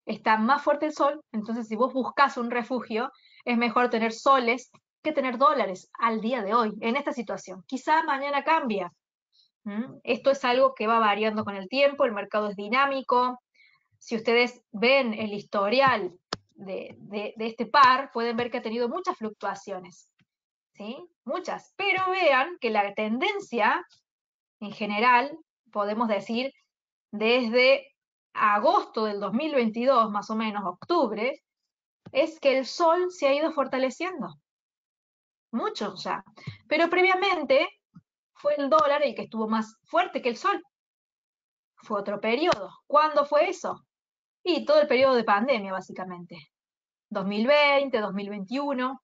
está más fuerte el sol, entonces si vos buscas un refugio, es mejor tener soles que tener dólares al día de hoy, en esta situación. Quizá mañana cambia. Esto es algo que va variando con el tiempo, el mercado es dinámico. Si ustedes ven el historial de este par, pueden ver que ha tenido muchas fluctuaciones, ¿sí? Muchas. Pero vean que la tendencia, en general, podemos decir, desde agosto del 2022, más o menos, octubre, es que el sol se ha ido fortaleciendo. Mucho ya. Pero previamente fue el dólar el que estuvo más fuerte que el sol. Fue otro periodo. ¿Cuándo fue eso? Y todo el periodo de pandemia, básicamente. 2020, 2021,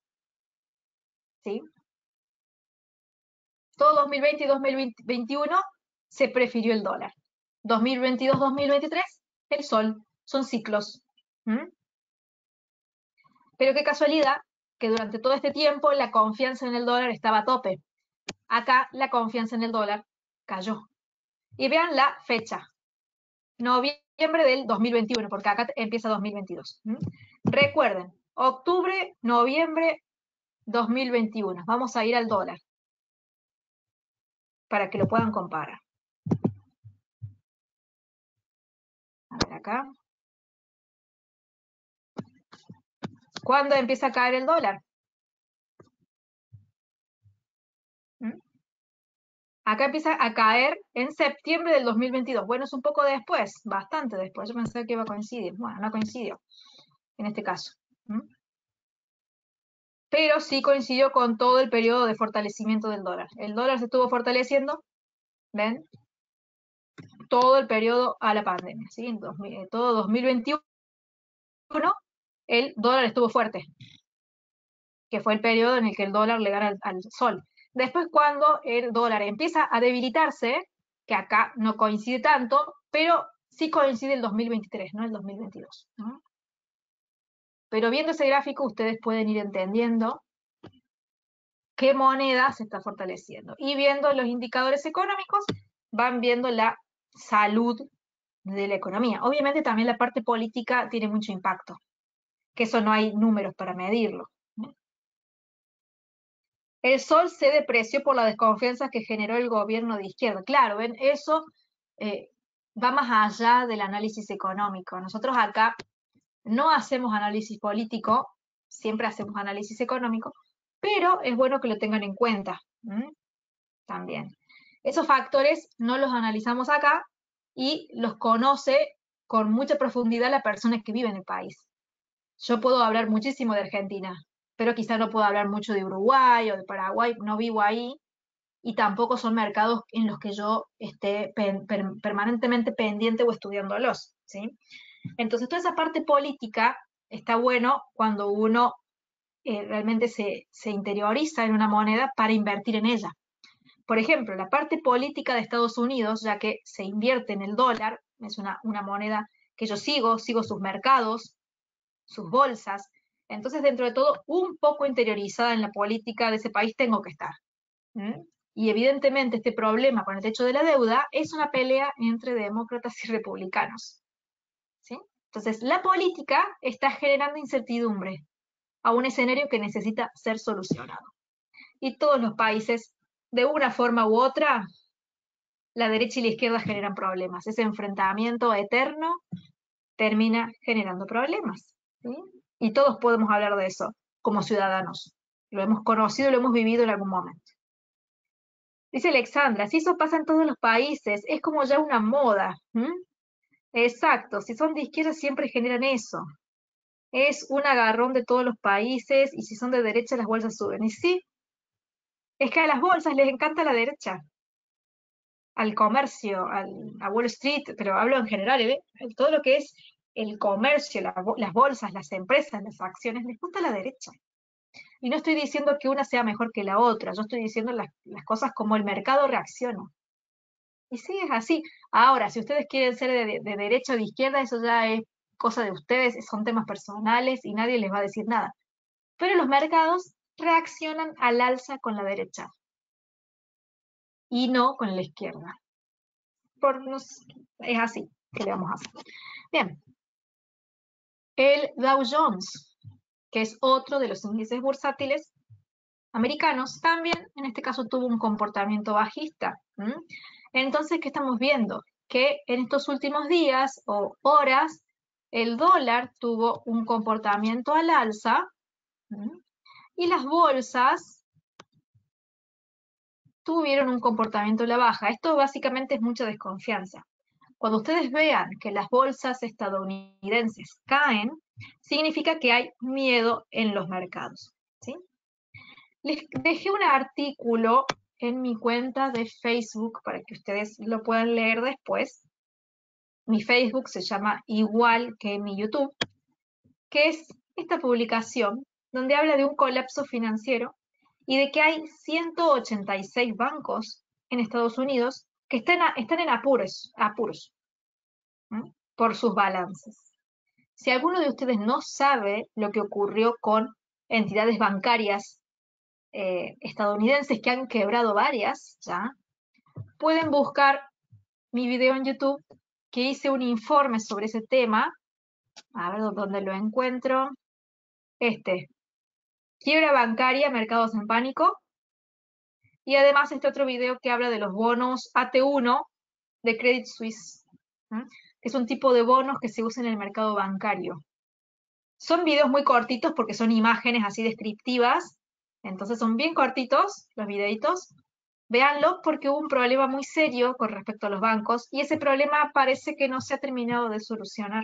¿sí? Todo 2020 y 2021 se prefirió el dólar. 2022, 2023, el sol. Son ciclos. ¿Mm? Pero qué casualidad que durante todo este tiempo la confianza en el dólar estaba a tope. Acá la confianza en el dólar cayó. Y vean la fecha. Noviembre del 2021, porque acá empieza 2022. ¿Mm? Recuerden, octubre, noviembre 2021. Vamos a ir al dólar para que lo puedan comparar. A ver acá. ¿Cuándo empieza a caer el dólar? ¿Mm? Acá empieza a caer en septiembre del 2022. Bueno, es un poco después, bastante después. Yo pensé que iba a coincidir. Bueno, no coincidió en este caso. ¿Mm? Pero sí coincidió con todo el periodo de fortalecimiento del dólar. El dólar se estuvo fortaleciendo, ¿ven? Todo el periodo a la pandemia, ¿sí? En todo 2021 el dólar estuvo fuerte, que fue el periodo en el que el dólar le gana al sol. Después, cuando el dólar empieza a debilitarse, que acá no coincide tanto, pero sí coincide el 2023, no el 2022. ¿No? Pero viendo ese gráfico, ustedes pueden ir entendiendo qué moneda se está fortaleciendo. Y viendo los indicadores económicos, van viendo la salud de la economía. Obviamente también la parte política tiene mucho impacto, que eso no hay números para medirlo. ¿No? El sol se depreció por la desconfianza que generó el gobierno de izquierda. Claro, ven, eso va más allá del análisis económico. Nosotros acá no hacemos análisis político, siempre hacemos análisis económico, pero es bueno que lo tengan en cuenta. También. Esos factores no los analizamos acá y los conoce con mucha profundidad la persona que vive en el país. Yo puedo hablar muchísimo de Argentina, pero quizá no puedo hablar mucho de Uruguay o de Paraguay, no vivo ahí, y tampoco son mercados en los que yo esté permanentemente pendiente o estudiándolos, ¿sí? Entonces, toda esa parte política está bueno cuando uno realmente se interioriza en una moneda para invertir en ella. Por ejemplo, la parte política de Estados Unidos, ya que se invierte en el dólar, es una moneda que yo sigo sus mercados, sus bolsas, entonces dentro de todo un poco interiorizada en la política de ese país tengo que estar. ¿Mm? Y evidentemente este problema con el techo de la deuda es una pelea entre demócratas y republicanos. ¿Sí? Entonces la política está generando incertidumbre a un escenario que necesita ser solucionado. Y todos los países, de una forma u otra, la derecha y la izquierda generan problemas. Ese enfrentamiento eterno termina generando problemas. ¿Sí? Y todos podemos hablar de eso como ciudadanos. Lo hemos conocido y lo hemos vivido en algún momento. Dice Alexandra, si eso pasa en todos los países, es como ya una moda. Exacto, si son de izquierda siempre generan eso. Es un agarrón de todos los países y si son de derecha las bolsas suben. Y sí, es que a las bolsas les encanta la derecha. Al comercio, a Wall Street, pero hablo en general, ¿eh? Todo lo que es el comercio, las bolsas, las empresas, las acciones, les gusta la derecha. Y no estoy diciendo que una sea mejor que la otra, yo estoy diciendo las cosas como el mercado reacciona. Y sí, es así. Ahora, si ustedes quieren ser de derecha o de izquierda, eso ya es cosa de ustedes, son temas personales y nadie les va a decir nada. Pero los mercados reaccionan al alza con la derecha y no con la izquierda. Es así que le vamos a hacer. Bien. El Dow Jones, que es otro de los índices bursátiles americanos, también en este caso tuvo un comportamiento bajista. Entonces, ¿qué estamos viendo? Que en estos últimos días o horas el dólar tuvo un comportamiento al alza y las bolsas tuvieron un comportamiento a la baja. Esto básicamente es mucha desconfianza. Cuando ustedes vean que las bolsas estadounidenses caen, significa que hay miedo en los mercados, ¿sí? Les dejé un artículo en mi cuenta de Facebook para que ustedes lo puedan leer después. Mi Facebook se llama igual que mi YouTube, que es esta publicación donde habla de un colapso financiero y de que hay 186 bancos en Estados Unidos que están en apuros por sus balances. Si alguno de ustedes no sabe lo que ocurrió con entidades bancarias estadounidenses que han quebrado varias, ¿ya? Pueden buscar mi video en YouTube, que hice un informe sobre ese tema. A ver dónde lo encuentro. Quiebra bancaria, mercados en pánico. Y además este otro video que habla de los bonos AT1 de Credit Suisse, que es un tipo de bonos que se usa en el mercado bancario. Son videos muy cortitos porque son imágenes así descriptivas, entonces son bien cortitos los videitos. Véanlo porque hubo un problema muy serio con respecto a los bancos y ese problema parece que no se ha terminado de solucionar.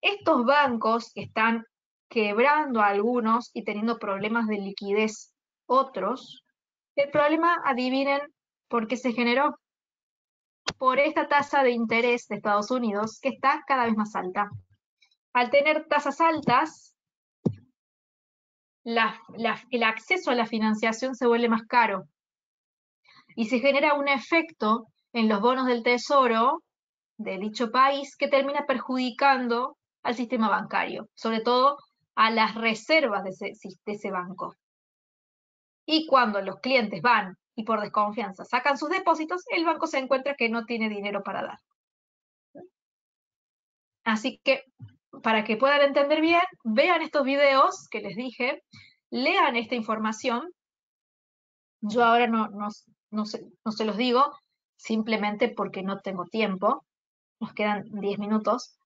Estos bancos que están quebrando a algunos y teniendo problemas de liquidez otros, el problema, adivinen por qué se generó. Por esta tasa de interés de Estados Unidos que está cada vez más alta. Al tener tasas altas, el acceso a la financiación se vuelve más caro y se genera un efecto en los bonos del tesoro de dicho país que termina perjudicando al sistema bancario, sobre todo a las reservas de ese banco. Y cuando los clientes van y por desconfianza sacan sus depósitos, el banco se encuentra que no tiene dinero para dar. Así que, para que puedan entender bien, vean estos videos que les dije, lean esta información. Yo ahora no se los digo, simplemente porque no tengo tiempo. Nos quedan 10 minutos.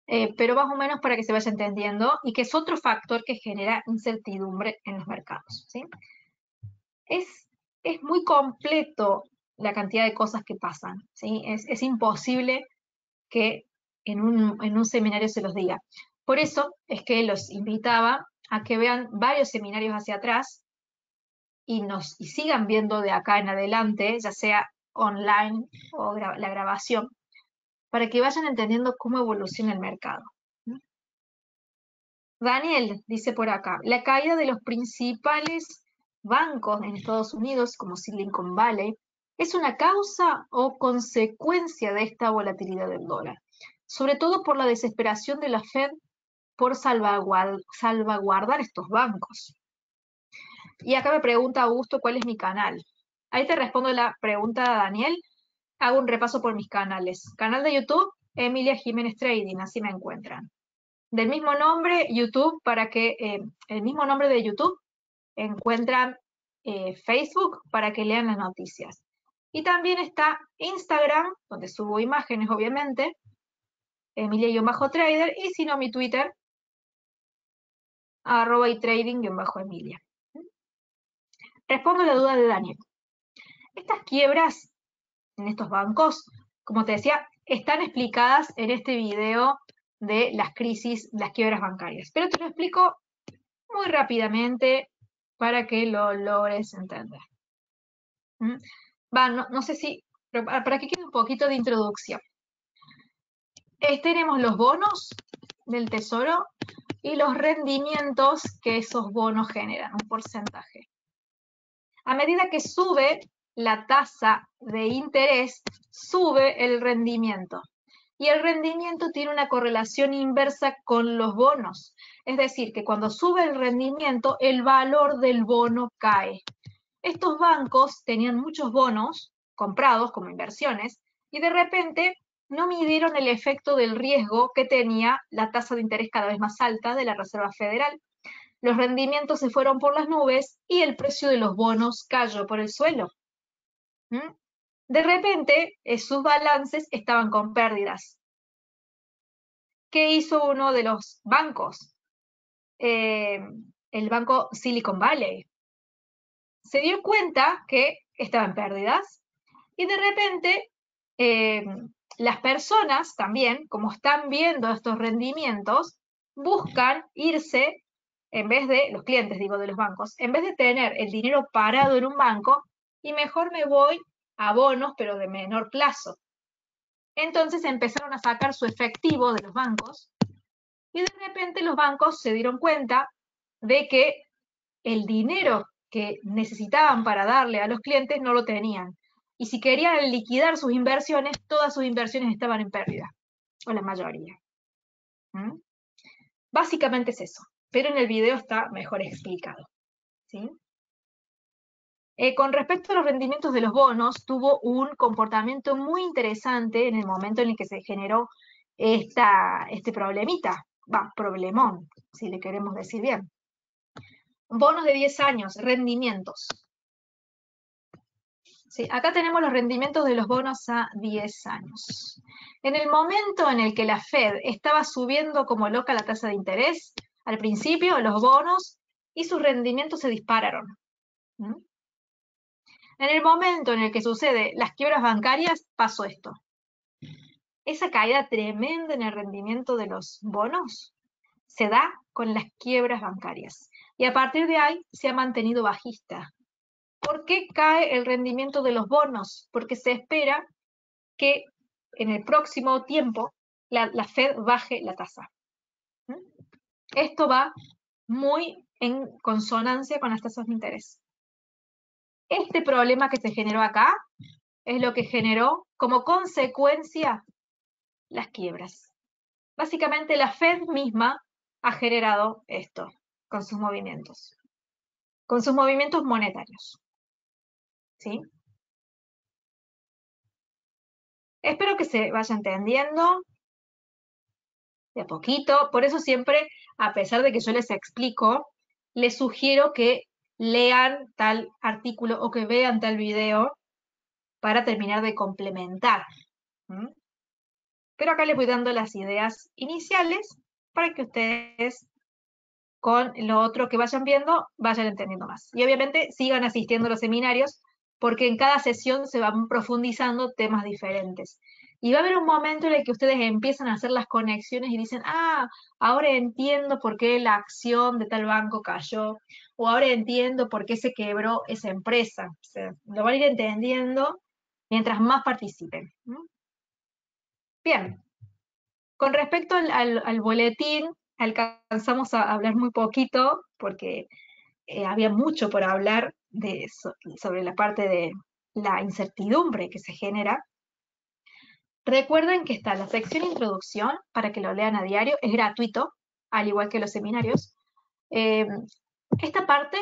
Pero más o menos para que se vaya entendiendo y que es otro factor que genera incertidumbre en los mercados, ¿sí? Es muy completo la cantidad de cosas que pasan, ¿sí? Es imposible que en un seminario se los diga. Por eso es que los invitaba a que vean varios seminarios hacia atrás y sigan viendo de acá en adelante, ya sea online o la grabación, para que vayan entendiendo cómo evoluciona el mercado. Daniel dice por acá, la caída de los principales bancos en Estados Unidos, como Silicon Valley, ¿es una causa o consecuencia de esta volatilidad del dólar? Sobre todo por la desesperación de la Fed por salvaguardar estos bancos. Y acá me pregunta Augusto cuál es mi canal. Ahí te respondo la pregunta, Daniel. Hago un repaso por mis canales. Canal de YouTube, Emilia Jiménez Trading, así me encuentran. Del mismo nombre, YouTube, el mismo nombre de YouTube, encuentran Facebook para que lean las noticias. Y también está Instagram, donde subo imágenes, obviamente, Emilia-Trader, y si no, mi Twitter, @trading_Emilia. Respondo a la duda de Daniel. Estas quiebras en estos bancos, como te decía, están explicadas en este video de las crisis, las quiebras bancarias. Pero te lo explico muy rápidamente para que lo logres entender. No sé si, pero para que quede un poquito de introducción. Tenemos los bonos del tesoro y los rendimientos que esos bonos generan, un porcentaje. A medida que sube la tasa de interés, sube el rendimiento. Y el rendimiento tiene una correlación inversa con los bonos. Es decir, que cuando sube el rendimiento, el valor del bono cae. Estos bancos tenían muchos bonos comprados como inversiones y de repente no midieron el efecto del riesgo que tenía la tasa de interés cada vez más alta de la Reserva Federal. Los rendimientos se fueron por las nubes y el precio de los bonos cayó por el suelo. De repente, sus balances estaban con pérdidas. ¿qué hizo uno de los bancos? El banco Silicon Valley. Se dio cuenta que estaba en pérdidas y de repente las personas también, como están viendo estos rendimientos, buscan irse, en vez de, los clientes digo de los bancos, en vez de tener el dinero parado en un banco, y mejor me voy a bonos, pero de menor plazo. Entonces empezaron a sacar su efectivo de los bancos y de repente los bancos se dieron cuenta de que el dinero que necesitaban para darle a los clientes no lo tenían. Y si querían liquidar sus inversiones, todas sus inversiones estaban en pérdida, o la mayoría. ¿Mm? Básicamente es eso, pero en el video está mejor explicado. ¿Sí? Con respecto a los rendimientos de los bonos, tuvo un comportamiento muy interesante en el momento en el que se generó este problemita, problemón, si le queremos decir bien. Bonos de 10 años, rendimientos. Sí, acá tenemos los rendimientos de los bonos a 10 años. En el momento en el que la Fed estaba subiendo como loca la tasa de interés, al principio los bonos y sus rendimientos se dispararon. ¿Mm? En el momento en el que sucede las quiebras bancarias, pasó esto. Esa caída tremenda en el rendimiento de los bonos se da con las quiebras bancarias. Y a partir de ahí se ha mantenido bajista. ¿Por qué cae el rendimiento de los bonos? Porque se espera que en el próximo tiempo la Fed baje la tasa. ¿Mm? Esto va muy en consonancia con las tasas de interés. Este problema que se generó acá es lo que generó como consecuencia las quiebras. Básicamente la Fed misma ha generado esto con sus movimientos monetarios. ¿Sí? Espero que se vaya entendiendo de a poquito. Por eso siempre, a pesar de que yo les explico, les sugiero que lean tal artículo o que vean tal video para terminar de complementar. ¿Mm? Pero acá les voy dando las ideas iniciales para que ustedes con lo otro que vayan viendo vayan entendiendo más. Y obviamente sigan asistiendo a los seminarios porque en cada sesión se van profundizando temas diferentes. Y va a haber un momento en el que ustedes empiezan a hacer las conexiones y dicen, ahora entiendo por qué la acción de tal banco cayó, o ahora entiendo por qué se quebró esa empresa. O sea, lo van a ir entendiendo mientras más participen. ¿No? Bien, con respecto al boletín, alcanzamos a hablar muy poquito porque había mucho por hablar sobre la parte de la incertidumbre que se genera. Recuerden que está la sección introducción para que lo lean a diario, es gratuito, al igual que los seminarios. Esta parte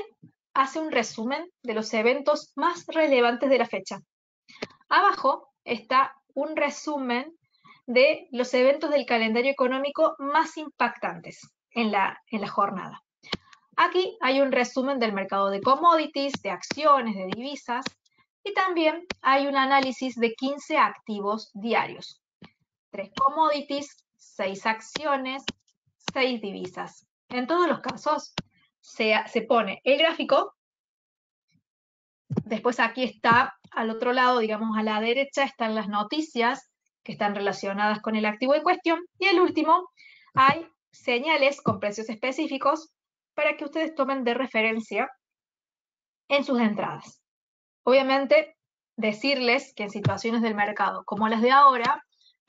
hace un resumen de los eventos más relevantes de la fecha. Abajo está un resumen de los eventos del calendario económico más impactantes en la jornada. Aquí hay un resumen del mercado de commodities, de acciones, de divisas, y también hay un análisis de 15 activos diarios. 3 commodities, 6 acciones, 6 divisas. En todos los casos se pone el gráfico, después aquí está al otro lado, digamos a la derecha, están las noticias que están relacionadas con el activo en cuestión, y al último hay señales con precios específicos para que ustedes tomen de referencia en sus entradas. Obviamente, decirles que en situaciones del mercado como las de ahora,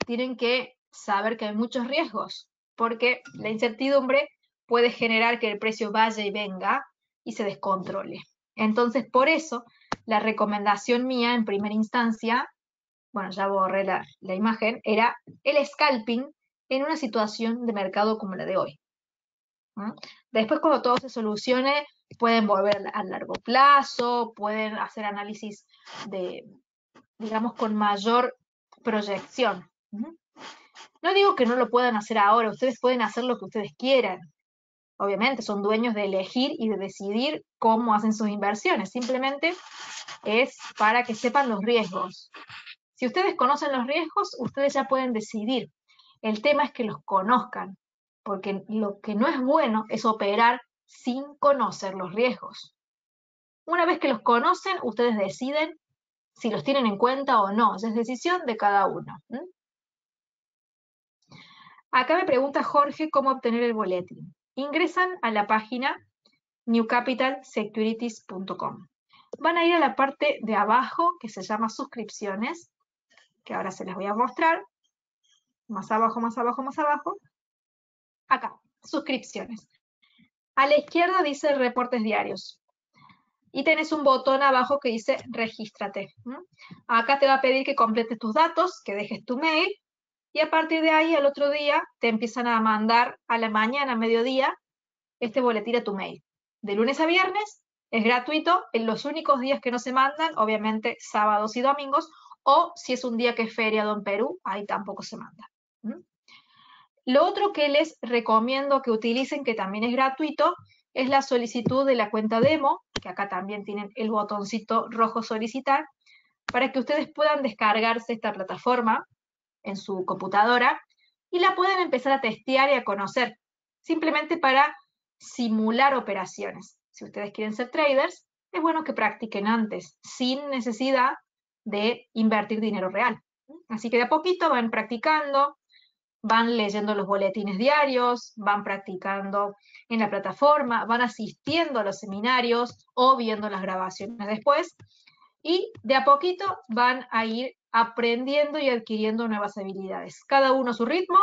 tienen que saber que hay muchos riesgos, porque la incertidumbre puede generar que el precio vaya y venga y se descontrole. Entonces, por eso, la recomendación mía en primera instancia, bueno, ya borré la imagen, era el scalping en una situación de mercado como la de hoy. ¿Mm? Después, cuando todo se solucione, pueden volver a largo plazo, pueden hacer análisis digamos, con mayor proyección. No digo que no lo puedan hacer ahora, ustedes pueden hacer lo que ustedes quieran. Obviamente, son dueños de elegir y de decidir cómo hacen sus inversiones. Simplemente es para que sepan los riesgos. Si ustedes conocen los riesgos, ustedes ya pueden decidir. El tema es que los conozcan, porque lo que no es bueno es operar sin conocer los riesgos. Una vez que los conocen, ustedes deciden si los tienen en cuenta o no. Esa es decisión de cada uno. Acá me pregunta Jorge cómo obtener el boletín. Ingresan a la página newcapitalsecurities.com. Van a ir a la parte de abajo que se llama suscripciones, que ahora se las voy a mostrar. Más abajo, más abajo, más abajo. Acá, suscripciones. A la izquierda dice reportes diarios. Y tenés un botón abajo que dice regístrate. Acá te va a pedir que completes tus datos, que dejes tu mail, y a partir de ahí, al otro día, te empiezan a mandar a la mañana, a mediodía, este boletín a tu mail. De lunes a viernes, es gratuito, en los únicos días que no se mandan, obviamente sábados y domingos, o si es un día que es feriado en Perú, ahí tampoco se manda. Lo otro que les recomiendo que utilicen, que también es gratuito, es la solicitud de la cuenta demo, que acá también tienen el botoncito rojo solicitar, para que ustedes puedan descargarse esta plataforma en su computadora y la puedan empezar a testear y a conocer, simplemente para simular operaciones. Si ustedes quieren ser traders, es bueno que practiquen antes, sin necesidad de invertir dinero real. Así que de a poquito van practicando, van leyendo los boletines diarios, van practicando en la plataforma, van asistiendo a los seminarios o viendo las grabaciones después, y de a poquito van a ir aprendiendo y adquiriendo nuevas habilidades. Cada uno a su ritmo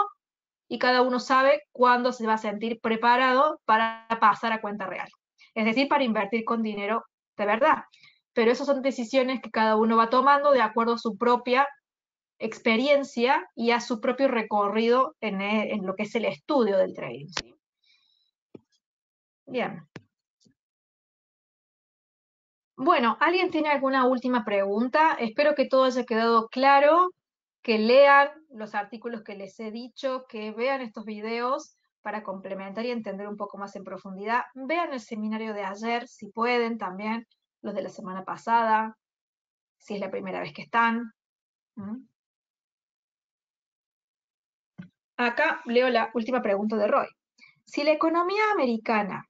y cada uno sabe cuándo se va a sentir preparado para pasar a cuenta real. Es decir, para invertir con dinero de verdad. Pero esas son decisiones que cada uno va tomando de acuerdo a su propia experiencia y a su propio recorrido en lo que es el estudio del trading. ¿Sí? Bien. Bueno, ¿alguien tiene alguna última pregunta? Espero que todo haya quedado claro, que lean los artículos que les he dicho, que vean estos videos para complementar y entender un poco más en profundidad. Vean el seminario de ayer, si pueden, también los de la semana pasada, si es la primera vez que están. Acá leo la última pregunta de Roy. Si la economía americana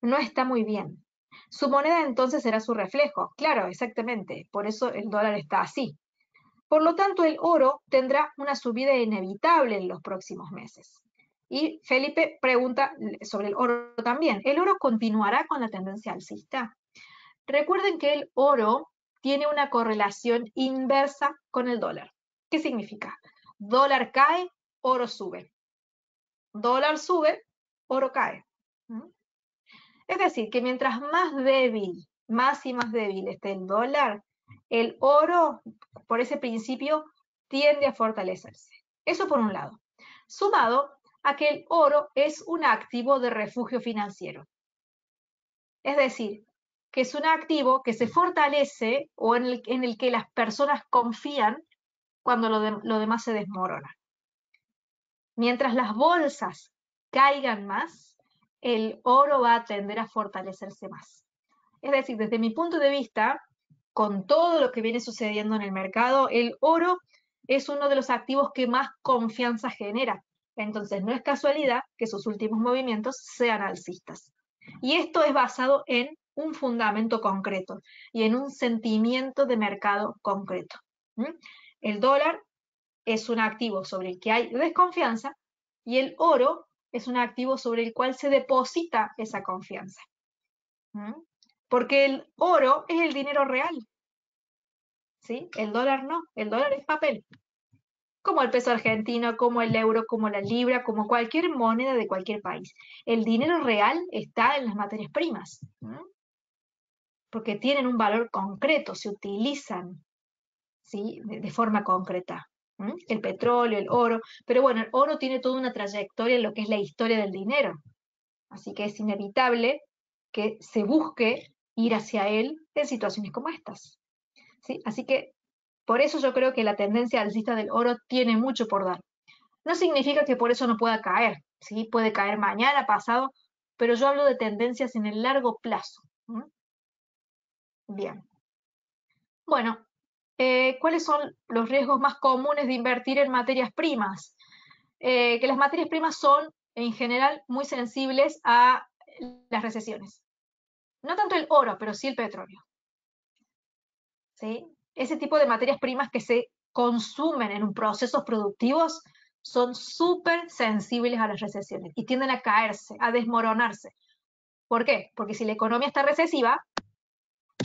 no está muy bien, su moneda entonces será su reflejo. Claro, exactamente. Por eso el dólar está así. Por lo tanto, el oro tendrá una subida inevitable en los próximos meses. Y Felipe pregunta sobre el oro también. ¿El oro continuará con la tendencia alcista? Recuerden que el oro tiene una correlación inversa con el dólar. ¿Qué significa? Dólar cae, oro sube. Dólar sube, oro cae. Es decir, que mientras más débil, más y más débil esté el dólar, el oro, por ese principio, tiende a fortalecerse. Eso por un lado. Sumado a que el oro es un activo de refugio financiero. Es decir, que es un activo que se fortalece o en el que las personas confían cuando lo demás se desmorona. Mientras las bolsas caigan más, el oro va a tender a fortalecerse más. Es decir, desde mi punto de vista, con todo lo que viene sucediendo en el mercado, el oro es uno de los activos que más confianza genera. Entonces, no es casualidad que sus últimos movimientos sean alcistas. Y esto es basado en un fundamento concreto y en un sentimiento de mercado concreto. El dólar es un activo sobre el que hay desconfianza y el oro es un activo sobre el cual se deposita esa confianza. Porque el oro es el dinero real. ¿Sí? El dólar no, el dólar es papel. Como el peso argentino, como el euro, como la libra, como cualquier moneda de cualquier país. El dinero real está en las materias primas. Porque tienen un valor concreto, se utilizan, ¿sí? de forma concreta. El petróleo, el oro. Pero bueno, el oro tiene toda una trayectoria en lo que es la historia del dinero. Así que es inevitable que se busque ir hacia él en situaciones como estas. ¿Sí? Así que por eso yo creo que la tendencia alcista del oro tiene mucho por dar. No significa que por eso no pueda caer, ¿sí? Puede caer mañana, pasado, pero yo hablo de tendencias en el largo plazo. Bien. Bueno, ¿cuáles son los riesgos más comunes de invertir en materias primas? que las materias primas son, en general, muy sensibles a las recesiones. No tanto el oro, pero sí el petróleo. ¿Sí? Ese tipo de materias primas que se consumen en procesos productivos son súper sensibles a las recesiones y tienden a caerse, a desmoronarse. ¿Por qué? Porque si la economía está recesiva,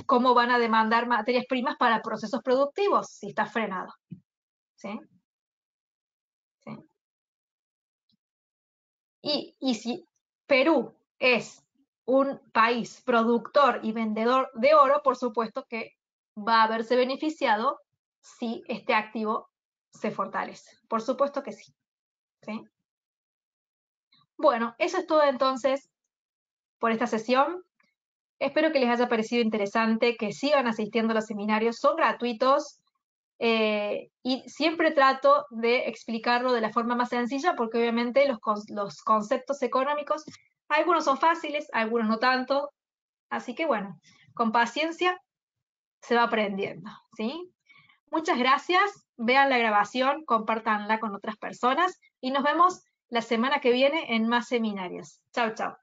¿cómo van a demandar materias primas para procesos productivos si está frenado? ¿Sí? ¿Sí? Y si Perú es un país productor y vendedor de oro, por supuesto que va a haberse beneficiado si este activo se fortalece. Por supuesto que sí. ¿Sí? Bueno, eso es todo entonces por esta sesión. Espero que les haya parecido interesante, que sigan asistiendo a los seminarios, son gratuitos y siempre trato de explicarlo de la forma más sencilla porque obviamente los conceptos económicos, algunos son fáciles, algunos no tanto, así que bueno, con paciencia se va aprendiendo, ¿sí? Muchas gracias, vean la grabación, compártanla con otras personas y nos vemos la semana que viene en más seminarios. Chau, chau.